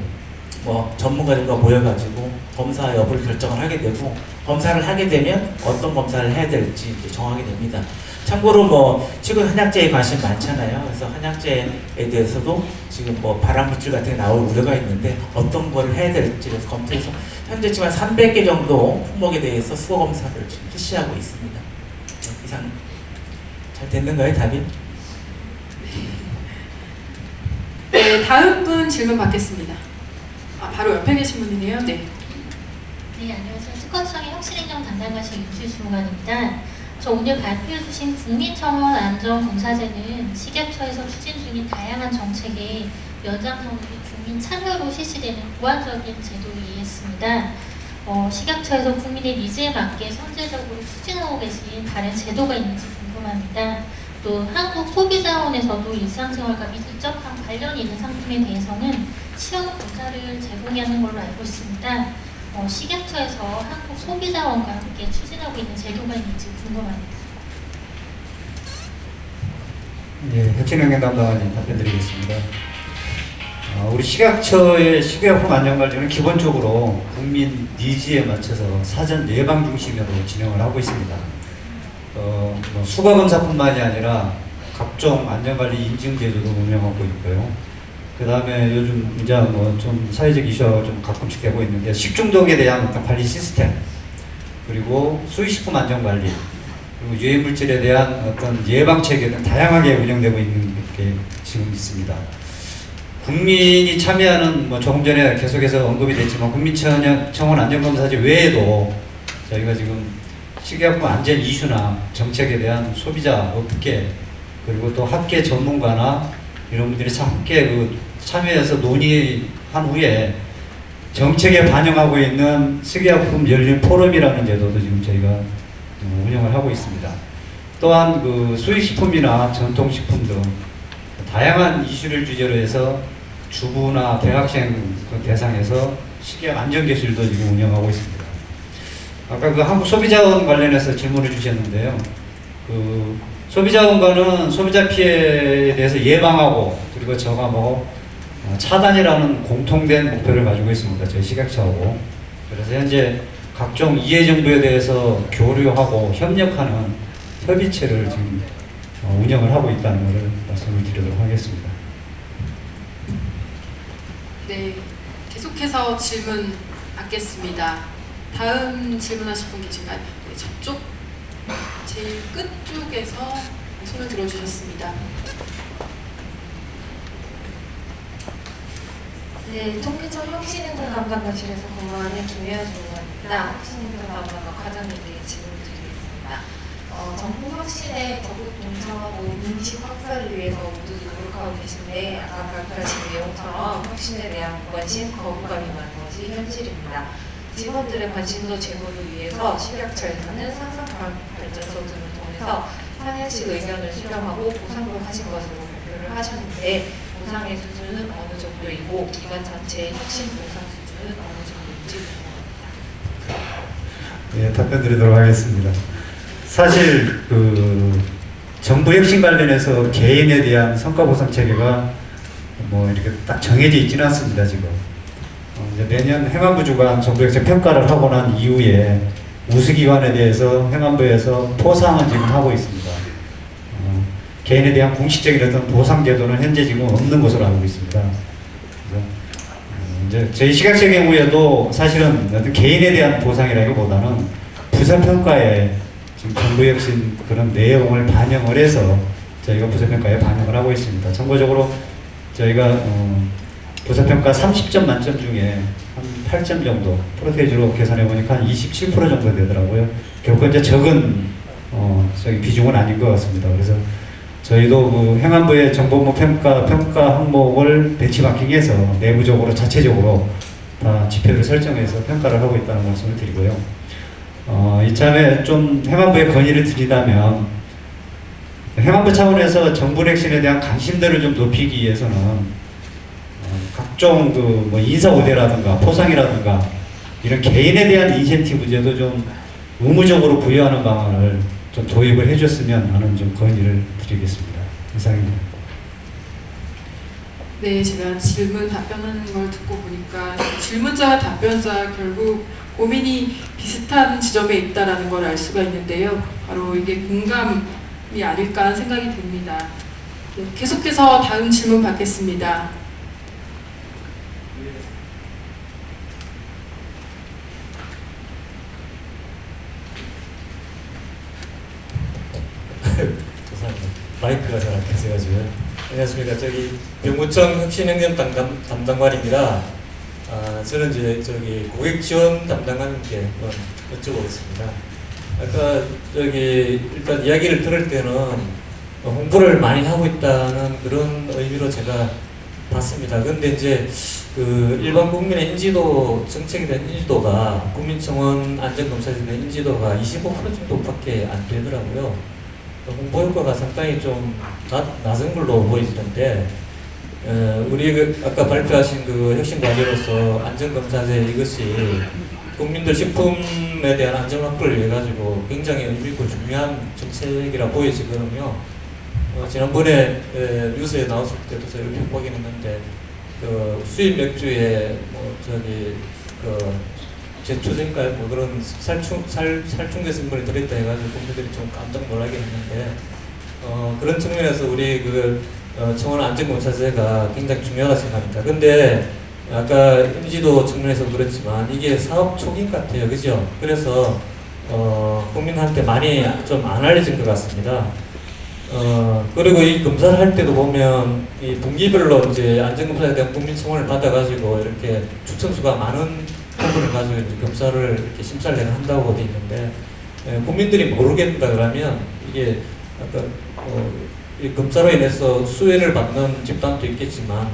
뭐 전문가들과 모여가지고 검사 여부를 결정을 하게 되고 검사를 하게 되면 어떤 검사를 해야 될지 이제 정하게 됩니다. 참고로 뭐 최근 한약재에 관심 많잖아요. 그래서 한약재에 대해서도 지금 뭐 발암물질 같은 게 나올 우려가 있는데 어떤 거를 해야 될지 그래서 검토해서 현재 지금 한 300개 정도 품목에 대해서 수거 검사를 지금 실시하고 있습니다. 이상 잘 됐는가요, 답이? 네, 다음 분 질문 받겠습니다. 바로 옆에 계신 분이네요. 네. 네, 안녕하세요. 특허청의 혁신행정 담당관실 유주주무관입니다. 저 오늘 발표해주신 국민청원 안전검사제는 식약처에서 추진 중인 다양한 정책의 연장선으로 국민 참여로 실시되는 보완적인 제도로 이해했습니다. 식약처에서 국민의 니즈에 맞게 선제적으로 추진하고 계신 다른 제도가 있는지 궁금합니다. 또 한국 소비자원에서도 일상생활과 밀접한 관련이 있는 상품에 대해서는 시험 검사를 제공하는 걸로 알고 있습니다. 식약처에서 한국 소비자원과 함께 추진하고 있는 제도가 있는지 궁금합니다. 예, 혁신행정 담당관님 답변드리겠습니다. 우리 식약처의 식약품 안전관리는 기본적으로 국민 니즈에 맞춰서 사전 예방 중심으로 진행을 하고 있습니다. 뭐 수거검사뿐만이 아니라 각종 안전관리 인증 제도도 운영하고 있고요. 그 다음에 요즘 이제 뭐 좀 사회적 이슈가 좀 가끔씩 되고 있는데 식중독에 대한 어떤 관리 시스템 그리고 수의식품 안전관리 그리고 유해물질에 대한 어떤 예방 체계는 다양하게 운영되고 있는 게 지금 있습니다. 국민이 참여하는 뭐 조금 전에 계속해서 언급이 됐지만 국민청원 안전검사제 외에도 저희가 지금 식약품 안전 이슈나 정책에 대한 소비자 업계 그리고 또 학계 전문가나 이런 분들이 함께 참여해서 논의한 후에 정책에 반영하고 있는 식약품 열린 포럼이라는 제도도 지금 저희가 운영을 하고 있습니다. 또한 수의식품이나 전통식품 등 다양한 이슈를 주제로 해서 주부나 대학생 대상에서 식약 안전교실도 지금 운영하고 있습니다. 아까 한국 소비자원 관련해서 질문을 주셨는데요. 소비자원과는 소비자 피해에 대해서 예방하고 그리고 저감하고 차단이라는 공통된 목표를 가지고 있습니다. 저희 식약처하고. 그래서 현재 각종 이해 정보에 대해서 교류하고 협력하는 협의체를 지금 운영을 하고 있다는 것을 말씀을 드리도록 하겠습니다. 네, 계속해서 질문 받겠습니다. 다음 질문하실 분 계신가요? 네, 저쪽 제일 끝쪽에서 손을 들어주셨습니다. 네, 통계청 혁신행정 담당관실에서 근무하는 김혜연 주무관입니다. 혁신행정 담당관 과장님께 질문을 드리겠습니다. 정부 혁신에 적극 동참하고 인식 확산을 위해서 모두 노력하고 계신데 아까 발표하신 내용처럼 혁신에 대한 무관심, 거부감이 많은 것이 현실입니다. 직원들의 관심도 제고를 위해서 식약처에서는 상상 발전소 등을 통해서 상향식 의견을 수렴하고 보상도 하신 것으로 발표를 하셨는데 보상의 수준은 어느 정도이고 기관 전체의 혁신 보상 수준은 어느 정도인지 궁금합니다. 예, 답변 드리도록 하겠습니다. 사실 정부 혁신 관련해서 개인에 대한 성과 보상 체계가 뭐 이렇게 딱 정해져 있지는 않습니다. 지금 이제 매년 행안부 주관 정부 혁신 평가를 하고 난 이후에 우수기관에 대해서 행안부에서 포상을 지금 하고 있습니다. 개인에 대한 공식적인 어떤 보상 제도는 현재 지금 없는 것으로 알고 있습니다. 이제 저희 시각체 경우에도 사실은 어떤 개인에 대한 보상이라기보다는 부서평가에 지금 정부혁신 그런 내용을 반영을 해서 저희가 부서평가에 반영을 하고 있습니다. 참고적으로 저희가 부서평가 30점 만점 중에 한 8점 정도 프로테이지로 계산해 보니까 한 27% 정도 되더라고요. 결코 이제 적은 저기 비중은 아닌 것 같습니다. 그래서 저희도 그 행안부의 정보업무 평가 항목을 벤치마킹해서 내부적으로 자체적으로 다 지표를 설정해서 평가를 하고 있다는 말씀을 드리고요. 이참에 좀 행안부에 건의를 드리다면 행안부 차원에서 정부 렉신에 대한 관심들을 좀 높이기 위해서는 각종 그 뭐 인사 우대라든가 포상이라든가 이런 개인에 대한 인센티브제도 좀 의무적으로 부여하는 방안을 좀 도입을 해줬으면 하는 좀 건의를 드리겠습니다. 이상입니다. 네, 제가 질문 답변하는 걸 듣고 보니까 질문자와 답변자 결국 고민이 비슷한 지점에 있다라는 걸 알 수가 있는데요. 바로 이게 공감이 아닐까 하는 생각이 듭니다. 네, 계속해서 다음 질문 받겠습니다. 죄송합니다. 마이크가 잘 안 켜져가지고요. 안녕하십니까. 저기 병무청 혁신행정 담당관입니다. 저는 이제 저기 고객 지원 담당관님께 여쭤보겠습니다. 아까 저기 일단 이야기를 들을 때는 홍보를 많이 하고 있다는 그런 의미로 제가 봤습니다. 근데 이제 그 일반 국민의 인지도, 정책에 대한 인지도가 국민청원 안전검사에 대한 인지도가 25% 정도밖에 안 되더라고요. 홍보 효과가 상당히 좀 낮은 걸로 보이는데, 우리 그 아까 발표하신 그 혁신 과제로서 안전검사제 이것이 국민들 식품에 대한 안전 확보를 위해 가지고 굉장히 의미 있고 중요한 정책이라 보여지거든요. 지난번에 뉴스에 나왔을 때도 저희가 보긴 했는데, 그 수입 맥주에 뭐 저기 그 제초제인가요? 뭐 그런 살충제 성분이 들어있다 해가지고 국민들이 좀 깜짝 놀라게 했는데, 그런 측면에서 우리 그 청원 안전검사제가 굉장히 중요하다 생각합니다. 근데 아까 인지도 측면에서도 그렇지만 이게 사업 초기 같아요, 그죠? 그래서 국민한테 많이 좀 안 알려진 것 같습니다. 그리고 이 검사를 할 때도 보면 이 분기별로 이제 안전검사에 대한 국민청원을 받아가지고 이렇게 추천수가 많은 부분을 가지고 이제 검사를 이렇게 심사를 한다고 돼 있는데, 국민들이 모르겠다 그러면 이게 아까 이 검사로 인해서 수혜를 받는 집단도 있겠지만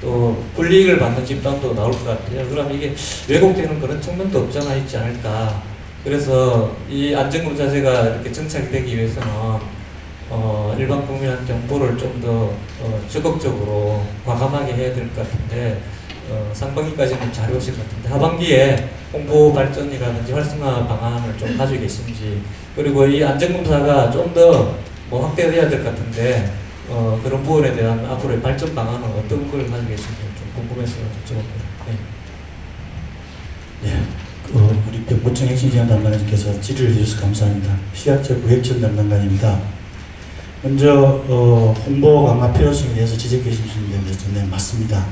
또 불이익을 받는 집단도 나올 것 같아요. 그럼 이게 왜곡되는 그런 측면도 없잖아 있지 않을까. 그래서 이 안전검사제가 이렇게 정착이 되기 위해서는 일반 국민한테 홍보를 좀 더 적극적으로 과감하게 해야 될 것 같은데, 상반기까지는 잘 오실 것 같은데 하반기에 홍보 발전이라든지 활성화 방안을 좀 가지고 계신지, 그리고 이 안전검사가 좀 더 뭐 확대돼야 될 것 같은데 그런 부분에 대한 앞으로의 발전 방안은 어떤 걸 가지고 계신지 좀 궁금해서 여쭤봅니다. 네. 우리 병무청 혁신지원 담당관님께서 질의를 해주셔서 감사합니다. 시각처 구획전 담당관입니다. 먼저 홍보 강화 필요성에 대해서 지적해 주신 데 대해서 네, 맞습니다.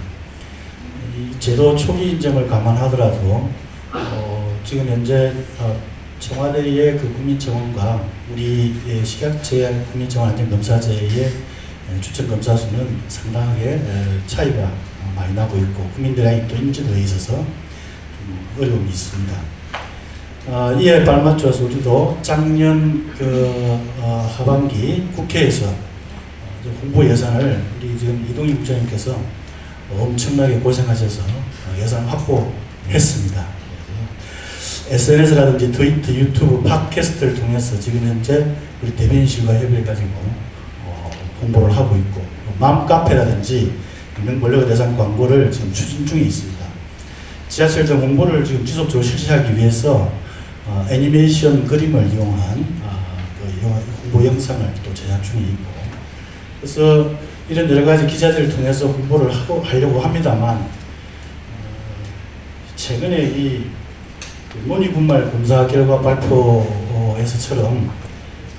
이 제도 초기 인정을 감안하더라도 지금 현재 청와대의 그 국민청원과 우리 시각체 국민청원 안전검사제의 추천검사 수는 상당하게 차이가 많이 나고 있고 국민들의 또 인지도에 있어서 좀 어려움이 있습니다. 이에 발맞춰서 우리도 작년 하반기 국회에서 홍보 예산을 우리 지금 이동희 국장님께서 엄청나게 고생하셔서 예산 확보했습니다. SNS라든지 트위터, 유튜브, 팟캐스트를 통해서 지금 현재 우리 대변인실과 협의해가지고 홍보를 하고 있고, 맘카페라든지 명권력 대상 광고를 지금 추진 중에 있습니다. 지하철 등 홍보를 지금 지속적으로 실시하기 위해서 애니메이션 그림을 이용한 홍보 영상을 또 제작 중에 있고, 그래서 이런 여러 가지 기자들을 통해서 홍보를 하려고 합니다만, 최근에 이 문의분말 검사 결과 발표에서처럼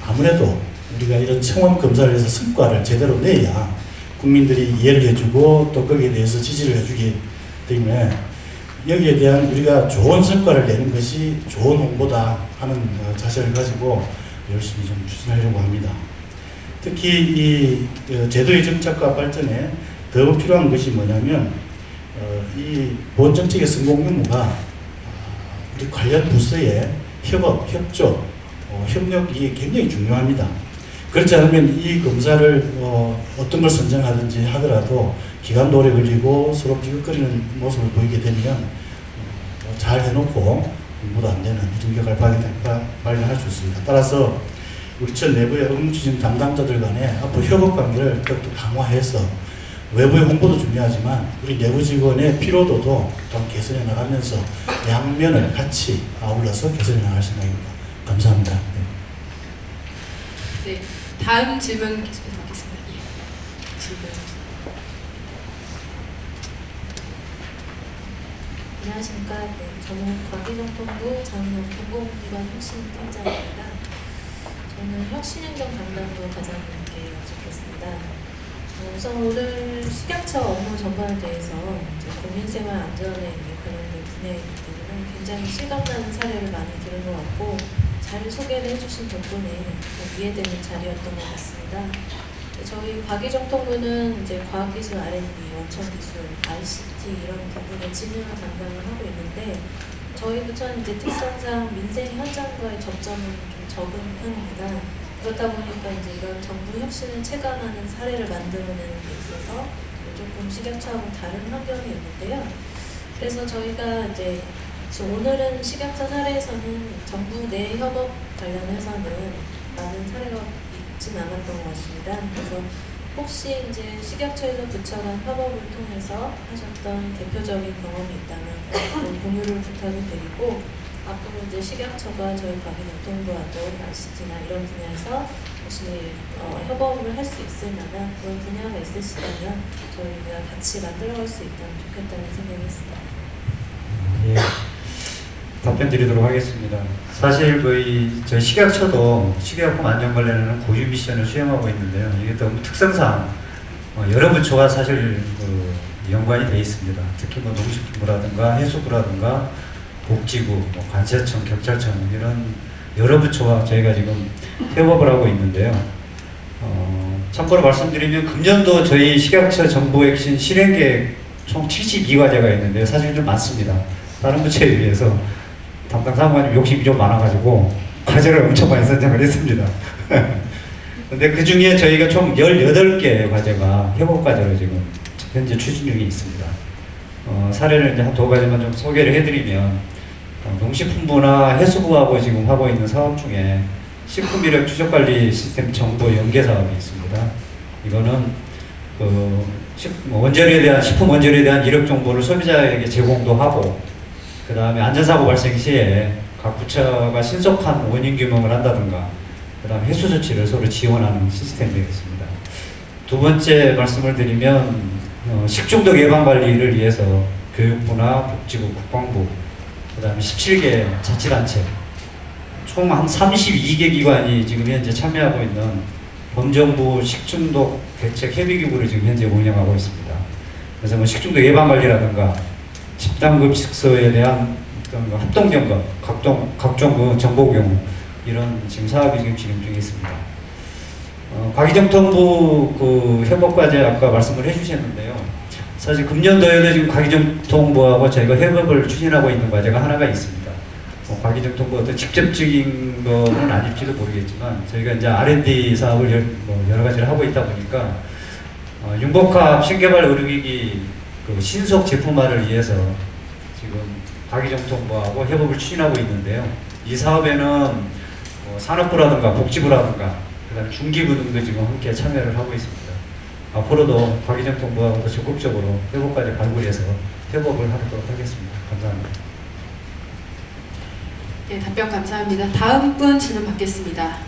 아무래도 우리가 이런 청원 검사를 해서 성과를 제대로 내야 국민들이 이해를 해주고 또 거기에 대해서 지지를 해주기 때문에 여기에 대한 우리가 좋은 성과를 내는 것이 좋은 홍보다 하는 자세를 가지고 열심히 좀 추진하려고 합니다. 특히 이 제도의 정착과 발전에 더 필요한 것이 뭐냐면 이 보건 정책의 성공 유무가 우리 관련 부서의 협업, 협조, 협력이 굉장히 중요합니다. 그렇지 않으면 이 검사를 어떤 걸 선정하든지 하더라도 기간도 오래 걸리고 서로 비극거리는 모습을 보이게 되면 잘 해놓고 공부도 안 되는 이런 결과를 발견할 수 있습니다. 따라서 우리 전 내부의 업무추진 담당자들 간에 앞으로 협업 관계를 더욱더 강화해서 외부의 홍보도 중요하지만 우리 내부 직원의 피로도도 좀 개선해 나가면서 양면을 같이 아울러서 개선해 나갈 생각입니다. 감사합니다. 네, 다음 질문 계속해서 받겠습니다. 예. 질문. 안녕하십니까. 네, 저는 과기정통부 공공기관 혁신팀장입니다. 저는 혁신행정 담당도 과장님께 여쭙겠습니다. 우선 오늘 식약처 업무 전반에 대해서 국민생활 안전에 관련된 분야이기 때문에 굉장히 실감나는 사례를 많이 들은 것 같고 잘 소개를 해주신 덕분에 이해되는 자리였던 것 같습니다. 저희 과기정통부는 이제 과학기술 R&D, 원천기술, ICT 이런 부분에 진흥을 담당을 하고 있는데 저희 부처는 이제 특성상 민생 현장과의 접점은 좀 적은 편입니다. 그렇다 보니까 이제 이런 정부 혁신을 체감하는 사례를 만들어내는 데 있어서 조금 식약처하고 다른 환경이 있는데요. 그래서 저희가 이제 오늘은 식약처 사례에서는 정부 내 협업 관련해서는 많은 사례가 있진 않았던 것 같습니다. 그래서 혹시 이제 식약처에서 부처 간 협업을 통해서 하셨던 대표적인 경험이 있다면 공유를 부탁을 드리고 앞으로 이제 식약처가 저희 과기정통부와도 ICT나 이런 분야에서 혹시 협업을 할 수 있을 만한 그런 분야가 있으시다면 저희가 같이 만들어갈 수 있다면 좋겠다는 생각이 있습니다. 예, 답변 드리도록 하겠습니다. 사실 저희 식약처도 식약품 안전 관련해서 고유 미션을 수행하고 있는데요. 이게 너무 특성상 여러 부처가 사실 연관이 되어 있습니다. 특히 농식품부라든가 해수부라든가 복지부, 관세청, 경찰청 이런 여러 부처와 저희가 지금 협업을 하고 있는데요. 참고로 말씀드리면 금년도 저희 식약처 정부 액션 실행계획 총 72과제가 있는데요. 사실 좀 많습니다. 다른 부처에 비해서 담당 사무관님 욕심이 좀 많아가지고 과제를 엄청 많이 선정을 했습니다. 근데 그 중에 저희가 총 18개의 과제가 협업과제로 지금 현재 추진 중에 있습니다. 사례를 이제 한 2가지만 좀 소개를 해드리면 농식품부나 해수부하고 지금 하고 있는 사업 중에 식품이력 추적관리 시스템 정보 연계 사업이 있습니다. 이거는 원재료에 대한 식품 원재료에 대한 이력 정보를 소비자에게 제공도 하고, 그 다음에 안전사고 발생 시에 각 부처가 신속한 원인 규명을 한다든가, 그 다음에 해수 조치를 서로 지원하는 시스템이 되겠습니다. 두 번째 말씀을 드리면 식중독 예방 관리를 위해서 교육부나 복지부, 국방부, 그 다음에 17개 자치단체, 총 한 32개 기관이 지금 현재 참여하고 있는 범정부 식중독 대책 협의기구를 지금 현재 운영하고 있습니다. 그래서 뭐 식중독 예방 관리라든가 집단급 식소에 대한 어떤 합동 점검, 각종 정보 경우 이런 지금 사업이 지금 진행 중에 있습니다. 과기정통부 협업과제 아까 말씀을 해주셨는데요. 사실 금년도에도 지금 과기정통부하고 저희가 협업을 추진하고 있는 과제가 하나가 있습니다. 과기정통부 어떤 직접적인 거는 아닐지도 모르겠지만 저희가 이제 R&D 사업을 여러 가지를 하고 있다 보니까 융복합 신개발 의료기기 신속 제품화를 위해서 지금 과기정통부하고 협업을 추진하고 있는데요. 이 사업에는 산업부라든가 복지부라든가 그다음에 중기부 등도 지금 함께 참여를 하고 있습니다. 앞으로도 과기정통부하고 적극적으로 협업까지 발굴해서 협업을 하도록 하겠습니다. 감사합니다. 네, 답변 감사합니다. 다음 분 질문 받겠습니다.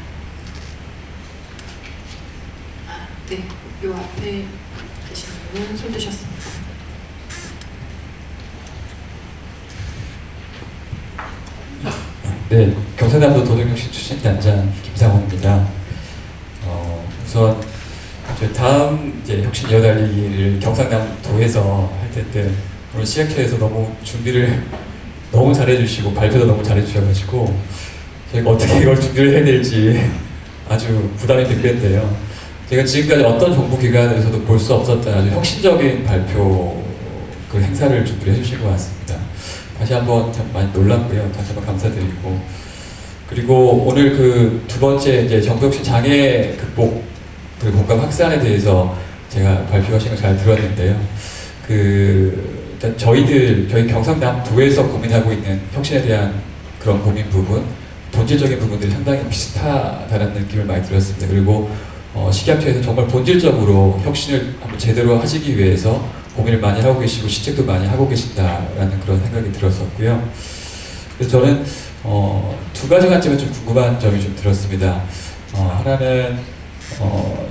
네, 요 앞에 계시는 분은 손 드셨습니다. 네, 경상남도 도덕혁신 추진단장 김상훈입니다. 우선 다음 혁신 이어달리기를 경상남도에서 할 텐데 오늘 시각회에서 너무 준비를 너무 잘해주시고 발표도 너무 잘해주셔가지고 저희가 어떻게 이걸 준비를 해야 될지 아주 부담이 됐는데요. 제가 지금까지 어떤 정부기관에서도 볼 수 없었던 아주 혁신적인 발표 그 행사를 준비를 해주신 것 같습니다. 다시 한번 참 많이 놀랐고요. 다시 한번 감사드리고, 그리고 오늘 그 두 번째 이제 정부혁신 장애 극복 그 공감 확산에 대해서 제가 발표하신 걸 잘 들었는데요. 일단 저희 경상남도에서 고민하고 있는 혁신에 대한 그런 고민 부분, 본질적인 부분들이 상당히 비슷하다는 느낌을 많이 들었습니다. 그리고 식약처에서 정말 본질적으로 혁신을 한번 제대로 하시기 위해서 고민을 많이 하고 계시고 시책도 많이 하고 계신다라는 그런 생각이 들었었고요. 그래서 저는 두 가지 관점에 좀 궁금한 점이 좀 들었습니다. 하나는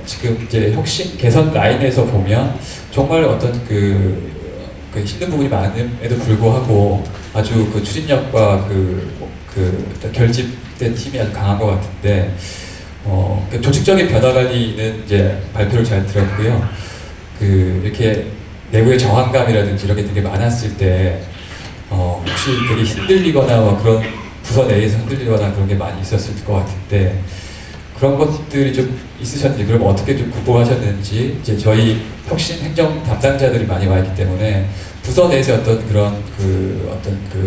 지금 이제 혁신 개선 라인에서 보면 정말 어떤 그 힘든 부분이 많음에도 불구하고 아주 그 추진력과 결집된 팀이 아주 강한 것 같은데, 그 조직적인 변화 관리는 이제 발표를 잘 들었고요. 이렇게 내부의 저항감이라든지 이런 게 되게 많았을 때, 혹시 되게 흔들리거나 그런 부서 내에서 흔들리거나 그런 게 많이 있었을 것 같은데, 그런 것들이 좀 있으셨는지, 그럼 어떻게 좀 극복하셨는지, 이제 저희 혁신 행정 담당자들이 많이 와 있기 때문에 부서 내에서 어떤 그런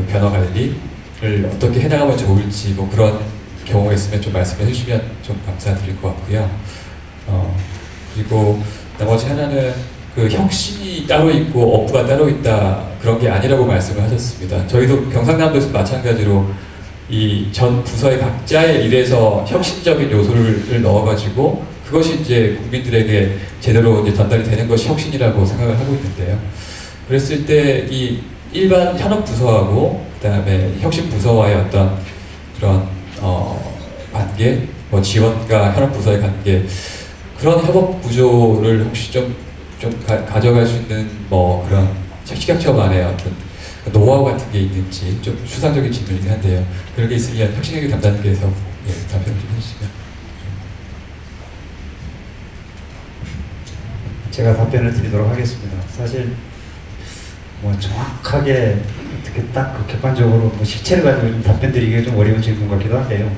변화 관리를 어떻게 해나가면 좋을지, 뭐 그런 경우가 있으면 좀 말씀해 주시면 좀 감사드릴 것 같고요. 그리고 나머지 하나는 그 혁신이 따로 있고 업부가 따로 있다, 그런 게 아니라고 말씀을 하셨습니다. 저희도 경상남도에서 마찬가지로 이 전 부서의 각자의 일에서 혁신적인 요소를 넣어가지고 그것이 이제 국민들에게 제대로 이제 전달이 되는 것이 혁신이라고 생각을 하고 있는데요. 그랬을 때 이 일반 현업 부서하고 그다음에 혁신 부서와의 어떤 그런 관계, 뭐 지원과 현업 부서의 관계, 그런 협업 구조를 혹시 좀 가져갈 수 있는 뭐 그런 식약처만의 어떤 노하우 같은 게 있는지, 좀 추상적인 질문이긴 한데요. 그런 게 있으면 혁신회계 담당님께서 답변을 좀 해주시면. 제가 답변을 드리도록 하겠습니다. 사실 뭐 정확하게 어떻게 딱 객관적으로 뭐 실체를 가지고 좀 답변 드리기가 좀 어려운 질문 같기도 한데요.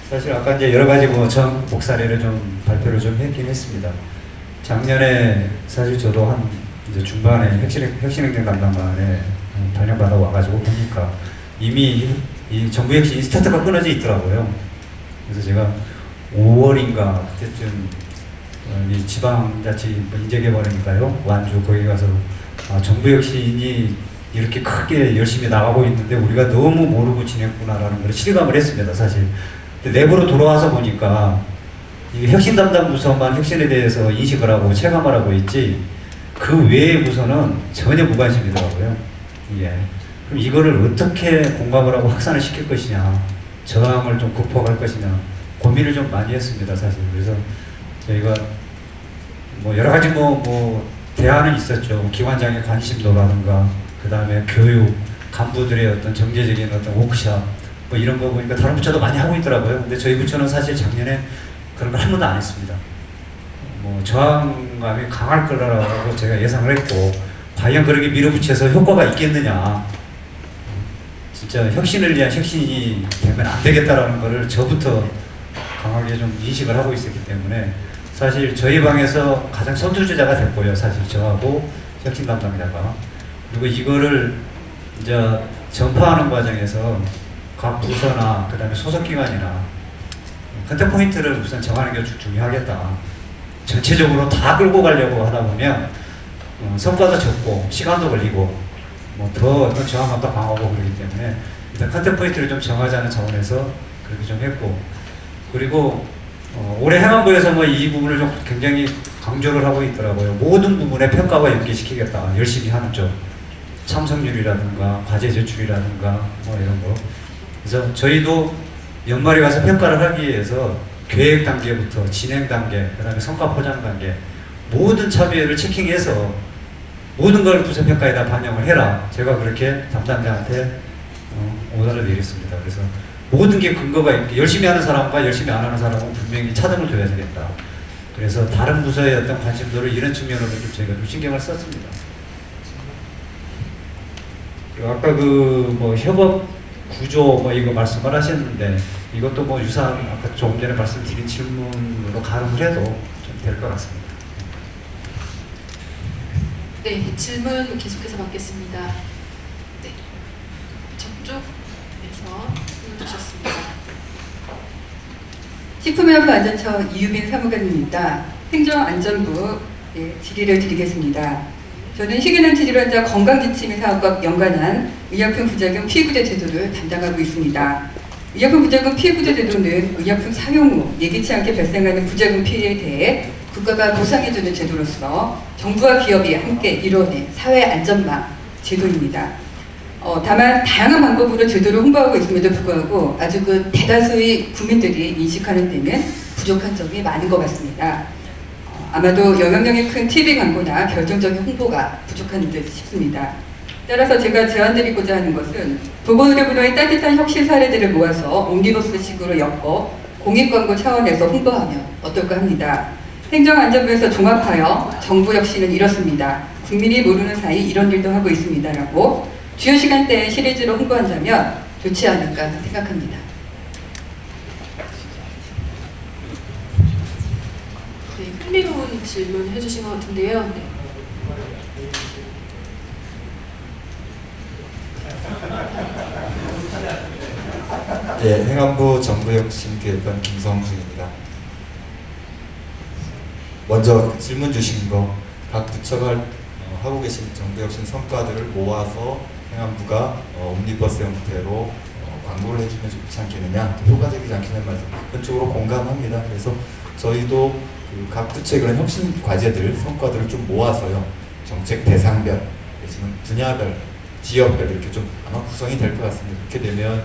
사실 아까 이제 여러 가지 뭐 전복 사례를 좀 발표를 좀 했긴 했습니다. 작년에 사실 저도 한 이제 중반에 혁신행정 담당관에 발령받아 와가지고 보니까 이미 이 정부 혁신이 스타트가 끊어져 있더라고요. 그래서 제가 5월인가 그때쯤 이 지방자치 인재개발이니까요, 완주 거기 가서 정부 혁신이 이렇게 크게 열심히 나가고 있는데 우리가 너무 모르고 지냈구나라는 걸 실감을 했습니다, 사실. 근데 내부로 돌아와서 보니까 이 혁신 담당 부서만 혁신에 대해서 인식을 하고 체감을 하고 있지, 그 외의 부서는 전혀 무관심이더라고요. 예. 그럼 이거를 어떻게 공감을 하고 확산을 시킬 것이냐, 저항을 좀 극복할 것이냐, 고민을 좀 많이 했습니다, 사실. 그래서 저희가 뭐 여러 가지 뭐 대안은 있었죠. 기관장의 관심도라든가, 그 다음에 교육, 간부들의 어떤 정제적인 어떤 워크샵, 뭐 이런 거 보니까 다른 부처도 많이 하고 있더라고요. 근데 저희 부처는 사실 작년에 그런 걸 한 번도 안 했습니다. 뭐 저항감이 강할 거라고 제가 예상을 했고, 과연 그렇게 밀어붙여서 효과가 있겠느냐, 진짜 혁신을 위한 혁신이 되면 안 되겠다라는 거를 저부터 강하게 좀 인식을 하고 있었기 때문에 사실 저희 방에서 가장 선두주자가 됐고요. 사실 저하고 혁신 담당자가. 그리고 이거를 이제 전파하는 과정에서 각 부서나 그 다음에 소속기관이나 컨택 포인트를 우선 정하는 게 중요하겠다. 전체적으로 다 끌고 가려고 하다 보면 성과도 적고 시간도 걸리고 뭐 더 저항감도 강하고 그러기 때문에 일단 컨택 포인트를 좀 정하자는 차원에서 그렇게 좀 했고, 그리고 올해 행안부에서 뭐 이 부분을 좀 굉장히 강조를 하고 있더라고요. 모든 부분에 평가와 연계시키겠다. 열심히 하는 쪽, 참석률이라든가 과제 제출이라든가 뭐 이런 거. 그래서 저희도 연말에 가서 평가를 하기 위해서 계획 단계부터 진행 단계, 그 다음에 성과 포장 단계, 모든 차별을 체킹해서 모든 걸 부서평가에다 반영을 해라. 제가 그렇게 담당자한테 오더를 내렸습니다. 그래서 모든 게 근거가 있게, 열심히 하는 사람과 열심히 안 하는 사람은 분명히 차등을 둬야 되겠다. 그래서 다른 부서의 어떤 관심도를 이런 측면으로 좀 저희가 좀 신경을 썼습니다. 아까 그 뭐 협업 구조 뭐 이거 말씀을 하셨는데 이것도 뭐 유사한 아까 조금 전에 말씀드린 질문으로 가름을 해도 좀 될 것 같습니다. 네, 질문 계속해서 받겠습니다. 네, 저쪽에서 질문 주셨습니다. 식품의약품 안전처 이유빈 사무관입니다. 행정안전부 질의를 드리겠습니다. 저는 희귀난치 질환자 건강지침이 사업과 연관한 의약품 부작용 피해구제 제도를 담당하고 있습니다. 의약품 부작용 피해구제 제도는 의약품 사용 후 예기치 않게 발생하는 부작용 피해에 대해 국가가 보상해주는 제도로서 정부와 기업이 함께 이뤄낸 사회안전망 제도입니다. 다만 다양한 방법으로 제도를 홍보하고 있음에도 불구하고 아주 그 대다수의 국민들이 인식하는 데는 부족한 점이 많은 것 같습니다. 아마도 영향력이 큰 TV 광고나 결정적인 홍보가 부족한 듯 싶습니다. 따라서 제가 제안드리고자 하는 것은 보건의료분야의 따뜻한 혁신 사례들을 모아서 옴니버스식으로 엮어 공익광고 차원에서 홍보하면 어떨까 합니다. 행정안전부에서 종합하여 정부 혁신은 이렇습니다. 국민이 모르는 사이 이런 일도 하고 있습니다라고 주요 시간대에 시리즈로 홍보한다면 좋지 않을까 생각합니다. 네, 흥미로운 질문 해주신 것 같은데요. 네. 예, 행안부 정부혁신기획관 김성중입니다. 먼저 질문 주신 거 각 부처가 하고 계신 정부혁신 성과들을 모아서 행안부가 옴니버스 형태로 광고를 해주면 좋지 않겠느냐, 효과적이지 않겠냐는 말씀, 그쪽으로 공감합니다. 그래서 저희도 각 부처의 그런 혁신 과제들, 성과들을 좀 모아서요, 정책 대상별, 지금 분야별, 지역별 이렇게 좀 아마 구성이 될 것 같습니다. 그렇게 되면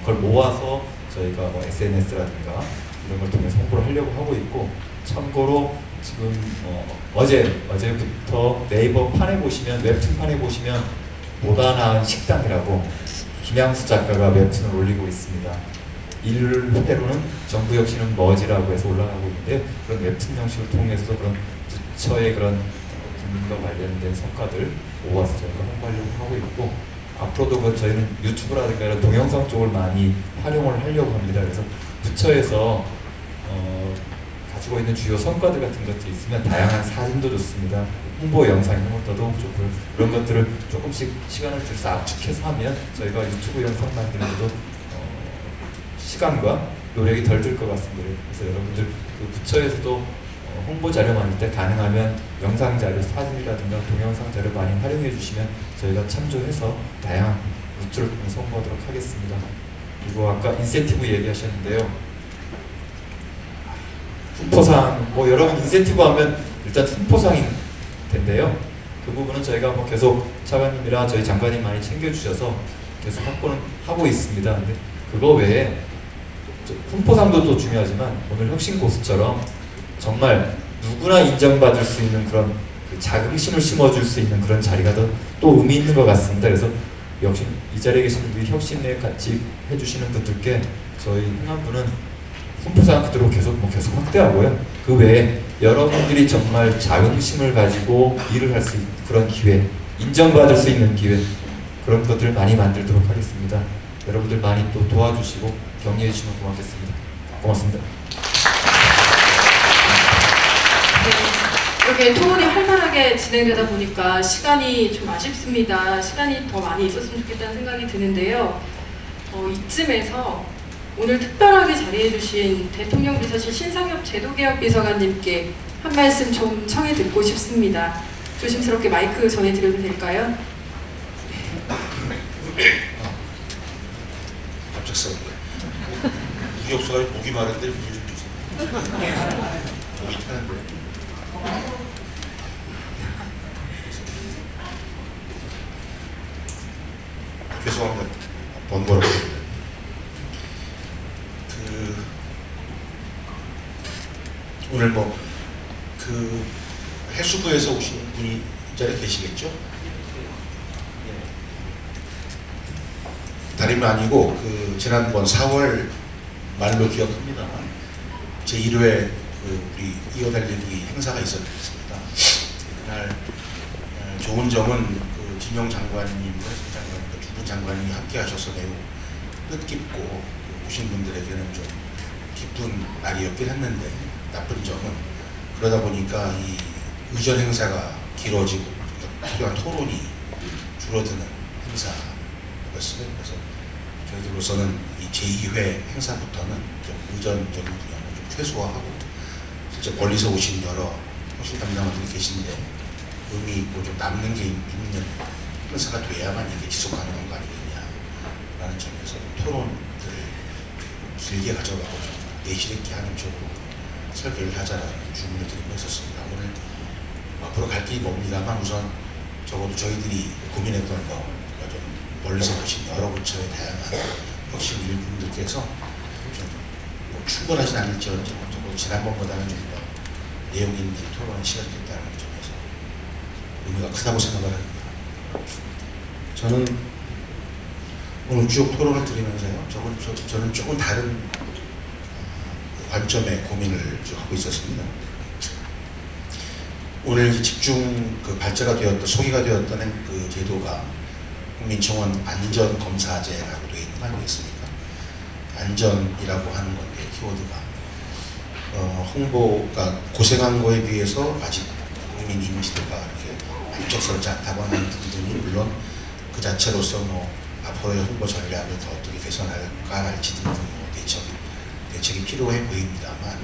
그걸 모아서 저희가 뭐 SNS라든가 이런 걸 통해서 홍보를 하려고 하고 있고, 참고로 지금 어제부터 네이버 판에 보시면, 웹툰 판에 보시면 보다 나은 식당이라고 김양수 작가가 웹툰을 올리고 있습니다. 1회로는 정부 혁신은 뭐지라고 해서 올라가고 있는데, 그런 웹툰 형식을 통해서 그런 부처의 그런 국민과 관련된 성과들 모아서 저희가 홍보하려고 하고 있고, 앞으로도 저희는 유튜브라든가 이런 동영상 쪽을 많이 활용을 하려고 합니다. 그래서 부처에서 가지고 있는 주요 성과들 같은 것들이 있으면 다양한 사진도 좋습니다. 홍보 영상 이런 것도 좋고요. 그런 것들을 조금씩 시간을 들여서 압축해서 하면 저희가 유튜브 영상 만드는데도 시간과 노력이 덜 들 것 같습니다. 그래서 여러분들 그 부처에서도 홍보 자료 만들 때 가능하면 영상 자료, 사진이라든가 동영상 자료 많이 활용해 주시면 저희가 참조해서 다양한 루트를 통해서 홍보하도록 하겠습니다. 그리고 아까 인센티브 얘기하셨는데요. 훈포상, 뭐 여러분 인센티브 하면 일단 훈포상인 텐데요. 그 부분은 저희가 뭐 계속 차관님이랑 저희 장관님 많이 챙겨주셔서 계속 확보는 하고 있습니다. 근데 그거 외에 훈포상도 또 중요하지만 오늘 혁신고수처럼 정말 누구나 인정받을 수 있는 그런 그 자긍심을 심어줄 수 있는 그런 자리가 또 의미 있는 것 같습니다. 그래서 역시 이 자리에 계신 우리 혁신에 같이 해주시는 분들께 저희 행안부는 훈포상 그대로 계속 확대하고요. 그 외에 여러분들이 정말 자긍심을 가지고 일을 할 수 있는 그런 기회, 인정받을 수 있는 기회, 그런 것들을 많이 만들도록 하겠습니다. 여러분들 많이 또 도와주시고 격려해 주시면 고맙겠습니다. 고맙습니다. 네, 이렇게 토론이 활발하게 진행되다 보니까 시간이 좀 아쉽습니다. 시간이 더 많이 있었으면 좋겠다는 생각이 드는데요. 이쯤에서 오늘 특별하게 자리해주신 대통령 비서실 신상엽 제도개혁 비서관님께 한 말씀 좀 청해 듣고 싶습니다. 조심스럽게 마이크 전해드려도 될까요? 갑작스럽게 무기 없어가 목이 마른데 물이 좀 주세요. 목이 타는데. 죄송합니다. 번거롭게. 오늘 해수부에서 오신 분이 이 자리에 계시겠죠? 다름이 아니고 지난번 4월 말로 기억합니다. 제1회 우리 이어달리기 행사가 있었습니다. 그날 좋은 점은 진영 장관님과 장관님이 함께 하셔서 매우 뜻깊고 오신 분들에게는 좀 기쁜 날이었긴 했는데 나쁜 점은 그러다 보니까 이 의전 행사가 길어지고 필요한 토론이 줄어드는 행사였어요. 그래서 저희들로서는 이 제2회 행사부터는 좀 의전적인 분야는 좀 최소화하고 실제 멀리서 오신 여러 혁신 담당자들이 계신데 의미 있고 좀 남는 게 있는 행사가 돼야만 이게 지속 가능한 거 아니겠냐라는 점에서 토론들을 길게 가져가고 좀 내실 있게 하는 쪽으로 설계를 하자라는 주문을 드리고 있었습니다. 오늘 앞으로 갈 길이 멉니다만 우선 적어도 저희들이 고민했던 거 좀 멀리서 보신 여러 부처의 다양한 혁신 일꾼들께서 좀뭐 충분하진 않을지언정 적어도 지난번보다는 좀 더 내용 있는 토론 시간이 됐다는 점에서 의미가 크다고 생각을 합니다. 저는 오늘 쭉 토론을 드리면서요. 저는 조금 다른 관점의 고민을 좀 하고 있었습니다. 오늘 집중 발제가 되었던 소개가 되었던 그 제도가 국민청원 안전검사제라고 되어 있는 거 아니겠습니까? 안전이라고 하는 건데 키워드가 홍보가 고생한 거에 비해서 아직 국민 인지도가 이렇게 만족스럽지 않다고 하는 부분이 물론 그 자체로서 뭐 앞으로의 홍보 전략을 더 어떻게 개선할까 할지 등등 뭐 대책이 필요해 보입니다만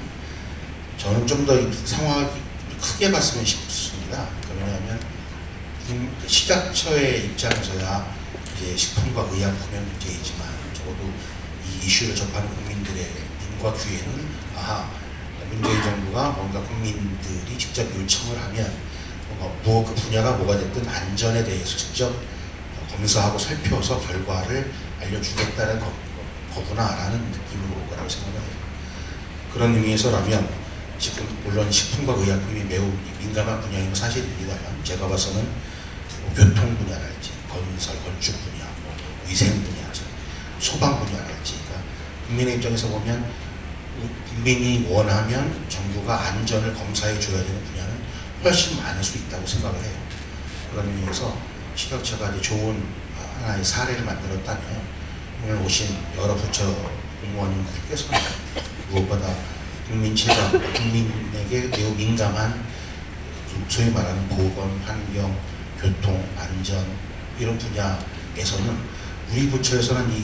저는 좀 더 상황을 크게 봤으면 싶습니다. 왜냐하면 식약처의 입장에서야 이제 식품과 의약품의 문제이지만 적어도 이 이슈를 접하는 국민들의 눈과 귀에는 문재인 정부가 뭔가 국민들이 직접 요청을 하면 그 분야가 뭐가 됐든 안전에 대해서 직접 검사하고 살펴서 결과를 알려주겠다는 거구나라는 느낌으로 올 거라고 생각해요. 그런 의미에서라면 지금 물론 식품과 의약품이 매우 민감한 분야인 건 사실입니다만 제가 봐서는 교통 분야랄지 건설, 건축 분야, 위생 분야, 소방 분야랄지 그러니까 국민의 입장에서 보면 국민이 원하면 정부가 안전을 검사해 줘야 되는 분야는 훨씬 많을 수 있다고 생각을 해요. 그런 의미에서 식약처가 이제 좋은 하나의 사례를 만들었다면 오늘 오신 여러 부처 공무원님들께서는 무엇보다 국민에게 매우 민감한 소위 말하는 보건, 환경, 교통, 안전 이런 분야에서는 우리 부처에서는 이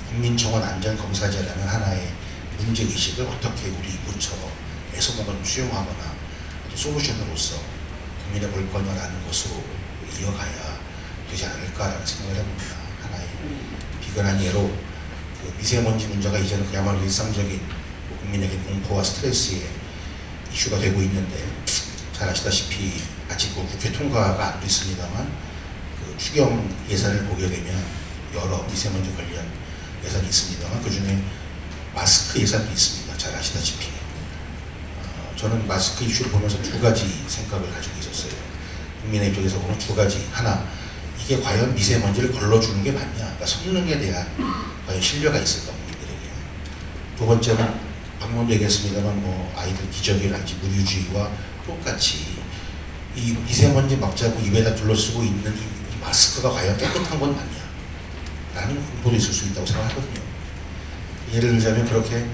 국민청원 안전검사제라는 하나의 문제의식을 어떻게 우리 부처에서 뭔가 좀 수용하거나 또 솔루션으로서 국민의 볼거냐라는 것으로 이어가야 되지 않을까라는 생각을 해봅니다. 하나의 비근한 예로 그 미세먼지 문제가 이제는 그야말로 일상적인 국민에게 공포와 스트레스의 이슈가 되고 있는데 잘 아시다시피 아직 국회 통과가 안 됐습니다만 그 추경 예산을 보게 되면 여러 미세먼지 관련 예산이 있습니다만 그 중에 마스크 예산도 있습니다. 잘 아시다시피 저는 마스크 이슈를 보면서 두 가지 생각을 가지고 있었어요. 국민의 입장에서 보면 두 가지. 하나, 이게 과연 미세먼지를 걸러주는 게 맞냐? 그러니까 성능에 대한 과연 신뢰가 있을까 국민들에게. 두 번째는 방금 얘기했습니다만 뭐 아이들 기저귀랄지 무유주의와 똑같이 이 미세먼지 막자고 입에다 둘러쓰고 있는 이 마스크가 과연 깨끗한 건 맞냐? 라는 공포도 있을 수 있다고 생각하거든요. 예를 들자면 그렇게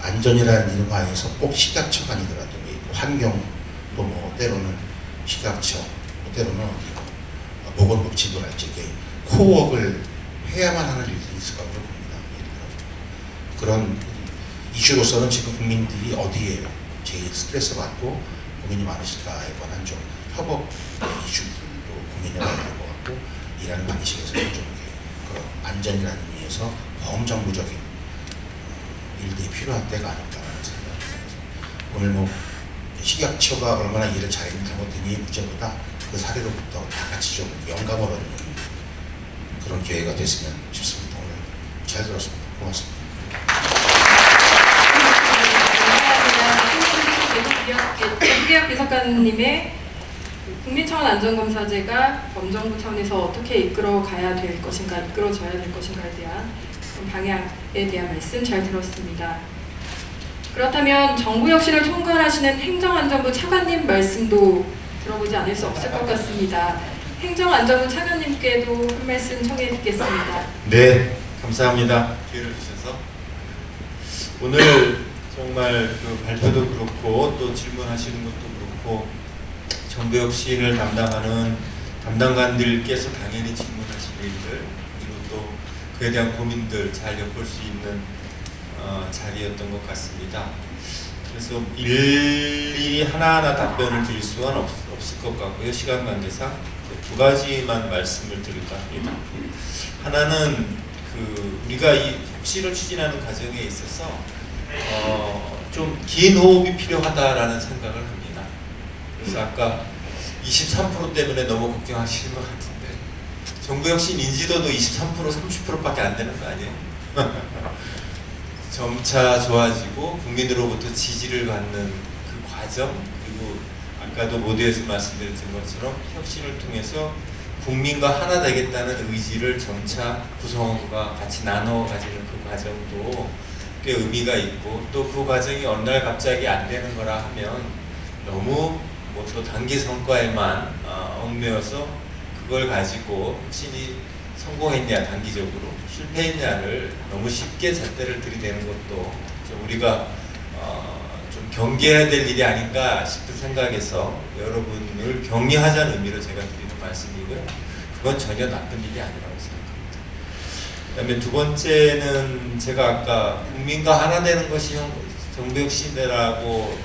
안전이라는 이름 하에서 꼭 식약처가 아니더라도 환경도 뭐 때로는 식약처, 뭐 때로는 보건복지부랄지 코워크를 해야만 하는 일들이 있을 거라고 봅니다. 그런 이슈로서는 지금 국민들이 어디에 제일 스트레스 받고 고민이 많으실까에 관한 좀 협업 이슈들도 고민해봐야 될 것 같고 일하는 방식에서 좀 그런 안전이라는 의미에서 범정부적인 일들이 필요한 때가 아닐까라는 생각을 합니다. 오늘 뭐 식약처가 얼마나 일을 잘했는지 뭐 등의 문제보다 그 사례로부터 다 같이 좀 영감을 얻는 그런 기회가 됐으면 싶습니다. 오늘 잘 들었습니다. 고맙습니다. 김기혁 비서관님의 국민청원 안전검사제가 범정부 차원에서 어떻게 이끌어가야 될 것인가, 이끌어져야 될 것인가에 대한 방향에 대한 말씀 잘 들었습니다. 그렇다면 정부 혁신을 총괄하시는 행정안전부 차관님 말씀도 들어보지 않을 수 없을 것 같습니다. 행정안전부 차관님께도 한 말씀 청해 듣겠습니다. 네, 감사합니다. 기회를 주셔서 오늘 정말 그 발표도 그렇고 또 질문하시는 것도 그렇고 정부혁신을 담당하는 담당관들께서 당연히 질문하실 일들 그리고 또 그에 대한 고민들 잘 엿볼 수 있는 자리였던 것 같습니다. 그래서 일일이 하나하나 답변을 드릴 수는 없을 것 같고요. 시간 관계상 두 가지만 말씀을 드릴까 합니다. 하나는 우리가 이 혁신을 추진하는 과정에 있어서 좀 긴 호흡이 필요하다라는 생각을 합니다. 그래서 아까 23% 때문에 너무 걱정하시는 것 같은데 정부혁신 인지도도 23% 30%밖에 안 되는 거 아니에요? 점차 좋아지고 국민으로부터 지지를 받는 그 과정 그리고 아까도 모두에서 말씀드렸던 것처럼 혁신을 통해서 국민과 하나 되겠다는 의지를 점차 구성원과 같이 나눠 가지는 그 과정도 꽤 의미가 있고 또 그 과정이 어느 날 갑자기 안 되는 거라 하면 너무 뭐 또 단기 성과에만 얽매여서 그걸 가지고 혁신이 성공했냐 단기적으로 실패했냐를 너무 쉽게 잣대를 들이대는 것도 좀 우리가 좀 경계해야 될 일이 아닌가 싶은 생각에서 여러분을 격려하자는 의미로 제가 드리는 말씀이고요. 그건 전혀 나쁜 일이 아니라고 생각합니다. 그 다음에 두 번째는 제가 아까 국민과 하나 되는 것이 정부혁신이라고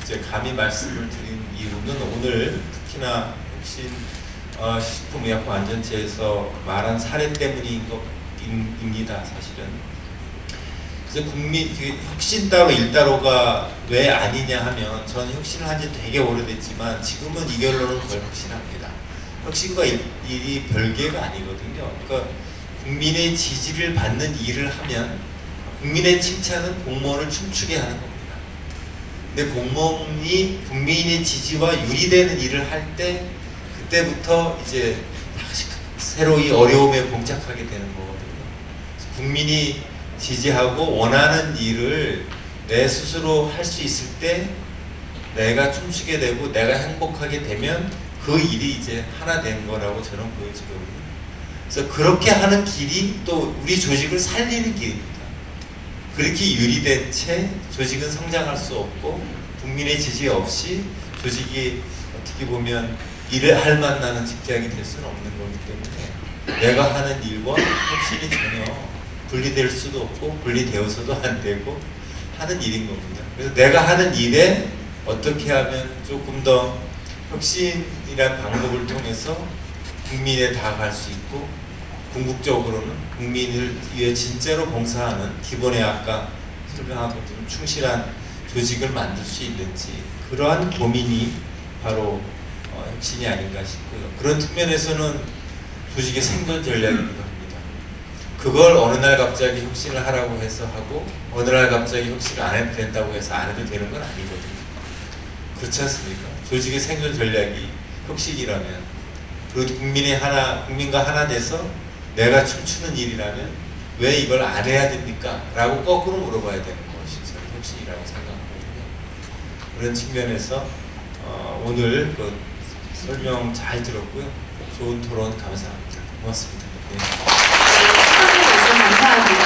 이제 감히 말씀을 드린 이유는 오늘 특히나 혁신 식품의약품안전처에서 말한 사례 때문입니다. 사실은. 그래서 혁신 따로 일 따로가 왜 아니냐 하면 저는 혁신을 한 지 되게 오래됐지만 지금은 이 결론은 거의 확신합니다. 혁신과 일이 별개가 아니거든요. 그러니까 국민의 지지를 받는 일을 하면 국민의 칭찬은 공무원을 춤추게 하는 겁니다. 근데 공무원이 국민의 지지와 유리되는 일을 할 때 그때부터 이제 다시 새로이 어려움에 봉착하게 되는 거거든요. 국민이 지지하고 원하는 일을 내 스스로 할 수 있을 때 내가 춤추게 되고 내가 행복하게 되면 그 일이 이제 하나 된 거라고 저는 보여지거든요. 그래서 그렇게 하는 길이 또 우리 조직을 살리는 길입니다. 그렇게 유리된 채 조직은 성장할 수 없고 국민의 지지 없이 조직이 어떻게 보면 일을 할 만나는 직장이 될 수는 없는 거기 때문에 내가 하는 일과 혁신이 전혀 분리될 수도 없고 분리되어서도 안 되고 하는 일인 겁니다. 그래서 내가 하는 일에 어떻게 하면 조금 더 혁신이란 방법을 통해서 국민에 다가갈 수 있고 궁극적으로는 국민을 위해 진짜로 봉사하는 기본에 아까 설명한 것처럼 충실한 조직을 만들 수 있는지 그러한 고민이 바로 혁신이 아닌가 싶고요. 그런 측면에서는 조직의 생존 전략이기도 합니다. 그걸 어느 날 갑자기 혁신을 하라고 해서 하고 어느 날 갑자기 혁신을 안 해도 된다고 해서 안 해도 되는 건 아니거든요. 그렇지 않습니까? 조직의 생존 전략이 혁신이라면 그리고 국민과 하나 돼서 내가 춤추는 일이라면 왜 이걸 안 해야 됩니까? 라고 거꾸로 물어봐야 되는 것이 저는 혁신이라고 생각하거든요. 그런 측면에서 오늘 그 설명 잘 들었고요. 좋은 토론 감사합니다. 고맙습니다. 네. 감사합니다.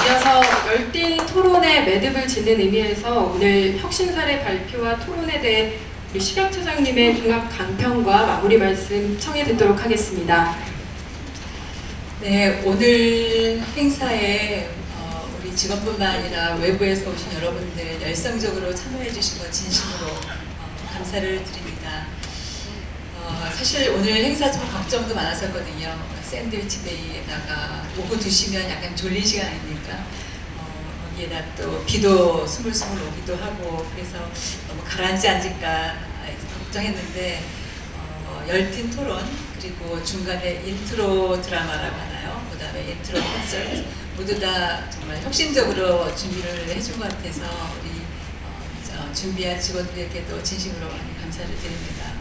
이어서 열띤 토론의 매듭을 짓는 의미에서 오늘 혁신 사례 발표와 토론에 대해 우리 식약처장님의 종합 강평과 마무리 말씀 청해 듣도록 하겠습니다. 네, 오늘 행사에 우리 직원뿐만 아니라 외부에서 오신 여러분들 열성적으로 참여해 주신 것 진심으로 감사를 드립니다. 사실 오늘 행사 좀 걱정도 많았었거든요. 샌드위치 데이에다가 오후 2시면 약간 졸린 시간 아닙니까? 거기에다 또 비도 스물스물 오기도 하고 그래서 너무 가라앉지 않을까 걱정했는데 열띤 토론 그리고 중간에 인트로 드라마라고 하나요? 그 다음에 인트로 콘서트 모두 다 정말 혁신적으로 준비를 해준 것 같아서 우리 준비한 직원들에게도 진심으로 많이 감사를 드립니다.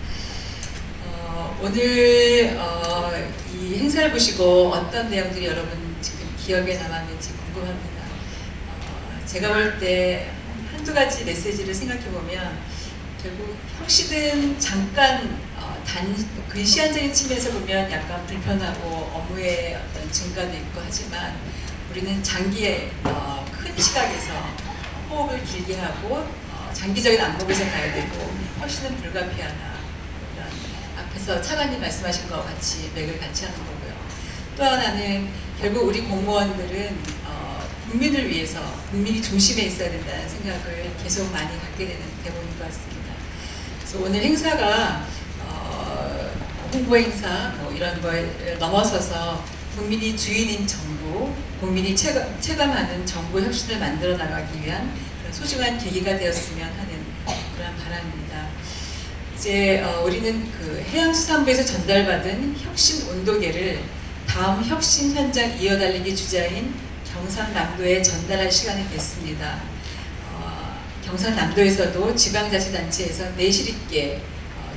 오늘 이 행사를 보시고 어떤 내용들이 여러분 지금 기억에 남았는지 궁금합니다. 제가 볼 때 한두 가지 메시지를 생각해 보면 결국 혁신은 잠깐 그 시한적인 측면에서 보면 약간 불편하고 업무의 어떤 증가도 있고 하지만 우리는 장기의 큰 시각에서 호흡을 길게 하고 장기적인 안목에서 가야 되고 혁신은 불가피하다. 이런 앞에서 차관님 말씀하신 것과 같이 맥을 같이 하는 거고요. 또 하나는 결국 우리 공무원들은 국민을 위해서 국민이 중심에 있어야 된다는 생각을 계속 많이 갖게 되는 대목인 것 같습니다. 그래서 오늘 행사가 홍보 행사 뭐 이런 거에 넘어서서 국민이 주인인 정부, 국민이 체감하는 정부 혁신을 만들어 나가기 위한 그런 소중한 계기가 되었으면 하는 그런 바람입니다. 이제 우리는 그 해양수산부에서 전달받은 혁신 온도계를 다음 혁신 현장 이어달리기 주자인 경상남도에 전달할 시간이 됐습니다. 경상남도에서도 지방자치단체에서 내실 있게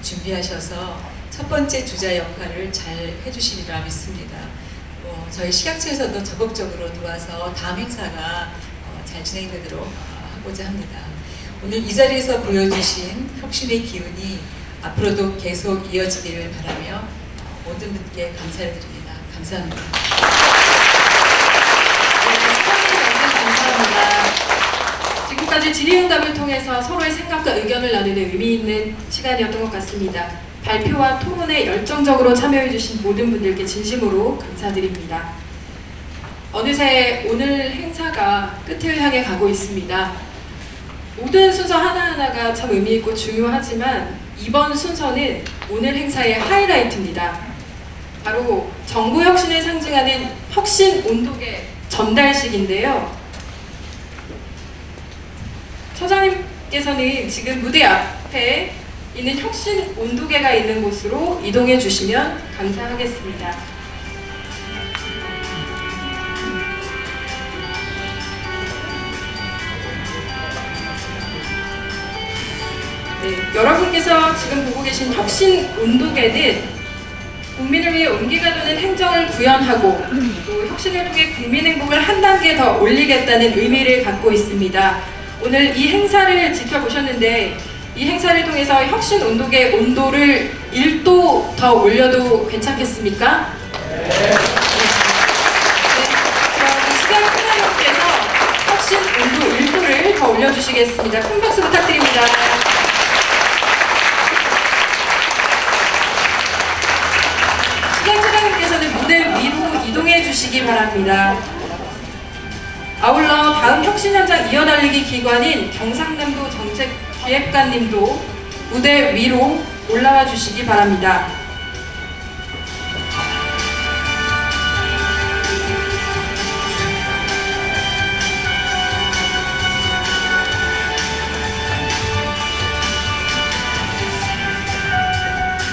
준비하셔서 첫 번째 주자 역할을 잘 해주시리라 믿습니다. 저희 식약처에서도 적극적으로 도와서 다음 행사가 잘 진행되도록 하고자 합니다. 오늘 이 자리에서 보여주신 혁신의 기운이 앞으로도 계속 이어지기를 바라며 모든 분께 감사를 드립니다. 감사합니다. 감사합니다. 지금까지 질의응답을 통해서 서로의 생각과 의견을 나누는 의미 있는 시간이었던 것 같습니다. 발표와 토론에 열정적으로 참여해주신 모든 분들께 진심으로 감사드립니다. 어느새 오늘 행사가 끝을 향해 가고 있습니다. 모든 순서 하나하나가 참 의미있고 중요하지만 이번 순서는 오늘 행사의 하이라이트입니다. 바로 정부 혁신을 상징하는 혁신 온도계 전달식인데요. 처장님께서는 지금 무대 앞에 있는 혁신 온도계가 있는 곳으로 이동해 주시면 감사하겠습니다. 네, 여러분께서 지금 보고 계신 혁신 온도계는 국민을 위해 온기가 도는 행정을 구현하고 또 혁신을 통해 국민 행복을 한 단계 더 올리겠다는 의미를 갖고 있습니다. 오늘 이 행사를 지켜보셨는데 이 행사를 통해서 혁신 온도계 온도를 1도 더 올려도 괜찮겠습니까? 네. 그럼 시간 끝나님께서 혁신 온도 1도를 더 올려주시겠습니다. 큰 박수 부탁드립니다. 시장처장님께서는 무대 위로 이동해 주시기 바랍니다. 아울러 다음 혁신 현장 이어달리기 기관인 경상남도 정책기획관님도 무대 위로 올라와 주시기 바랍니다.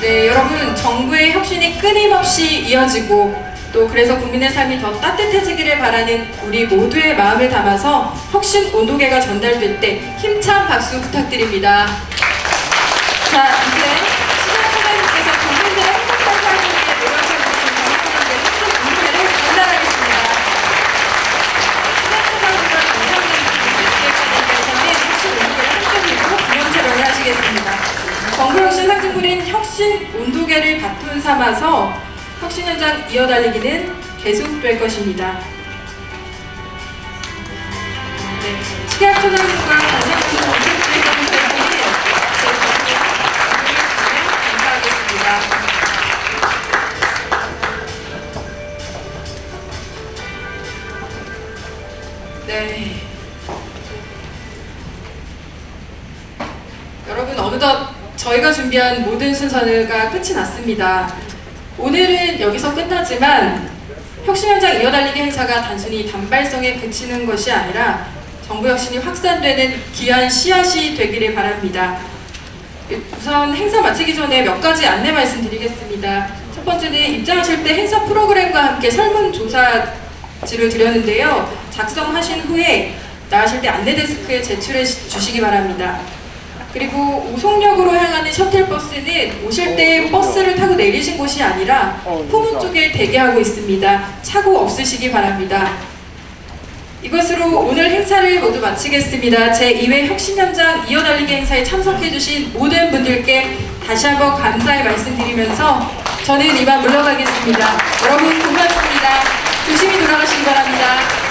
네, 여러분, 정부의 혁신이 끊임없이 이어지고 또 그래서 국민의 삶이 더 따뜻해지기를 바라는 우리 모두의 마음을 담아서 혁신 온도계가 전달될 때 힘찬 박수 부탁드립니다. 자, 이제 시장처장님께서 국민들의 행복한 삶을 위해 노력해주신 경상남도의 혁신 온도계를 전달하겠습니다. 시장처장님과 경상남도 혁신 온도계를 함께 들고 공연 촬영을 하시겠습니다. 정부 혁신 상징물인 혁신 온도계를 바톤 삼아서 혁신 현장 이어달리기는 계속될 것입니다. 네, 식약처장님과 경상남도 정책기획관님께서는 감사하겠습니다. 네. 여러분, 어느덧 저희가 준비한 모든 순서가 끝이 났습니다. 오늘은 여기서 끝나지만 혁신 현장 이어달리기 행사가 단순히 단발성에 그치는 것이 아니라 정부 혁신이 확산되는 귀한 씨앗이 되기를 바랍니다. 우선 행사 마치기 전에 몇 가지 안내 말씀드리겠습니다. 첫 번째는 입장하실 때 행사 프로그램과 함께 설문조사지를 드렸는데요. 작성하신 후에 나가실 때 안내 데스크에 제출해 주시기 바랍니다. 그리고 오송역으로 향하는 셔틀버스는 오실 때 버스를 타고 내리신 곳이 아니라 후문 쪽에 대기하고 있습니다. 차고 없으시기 바랍니다. 이것으로 오늘 행사를 모두 마치겠습니다. 제2회 혁신현장 이어달리기 행사에 참석해주신 모든 분들께 다시 한번 감사의 말씀드리면서 저는 이만 물러가겠습니다. 여러분 고맙습니다. 조심히 돌아가시기 바랍니다.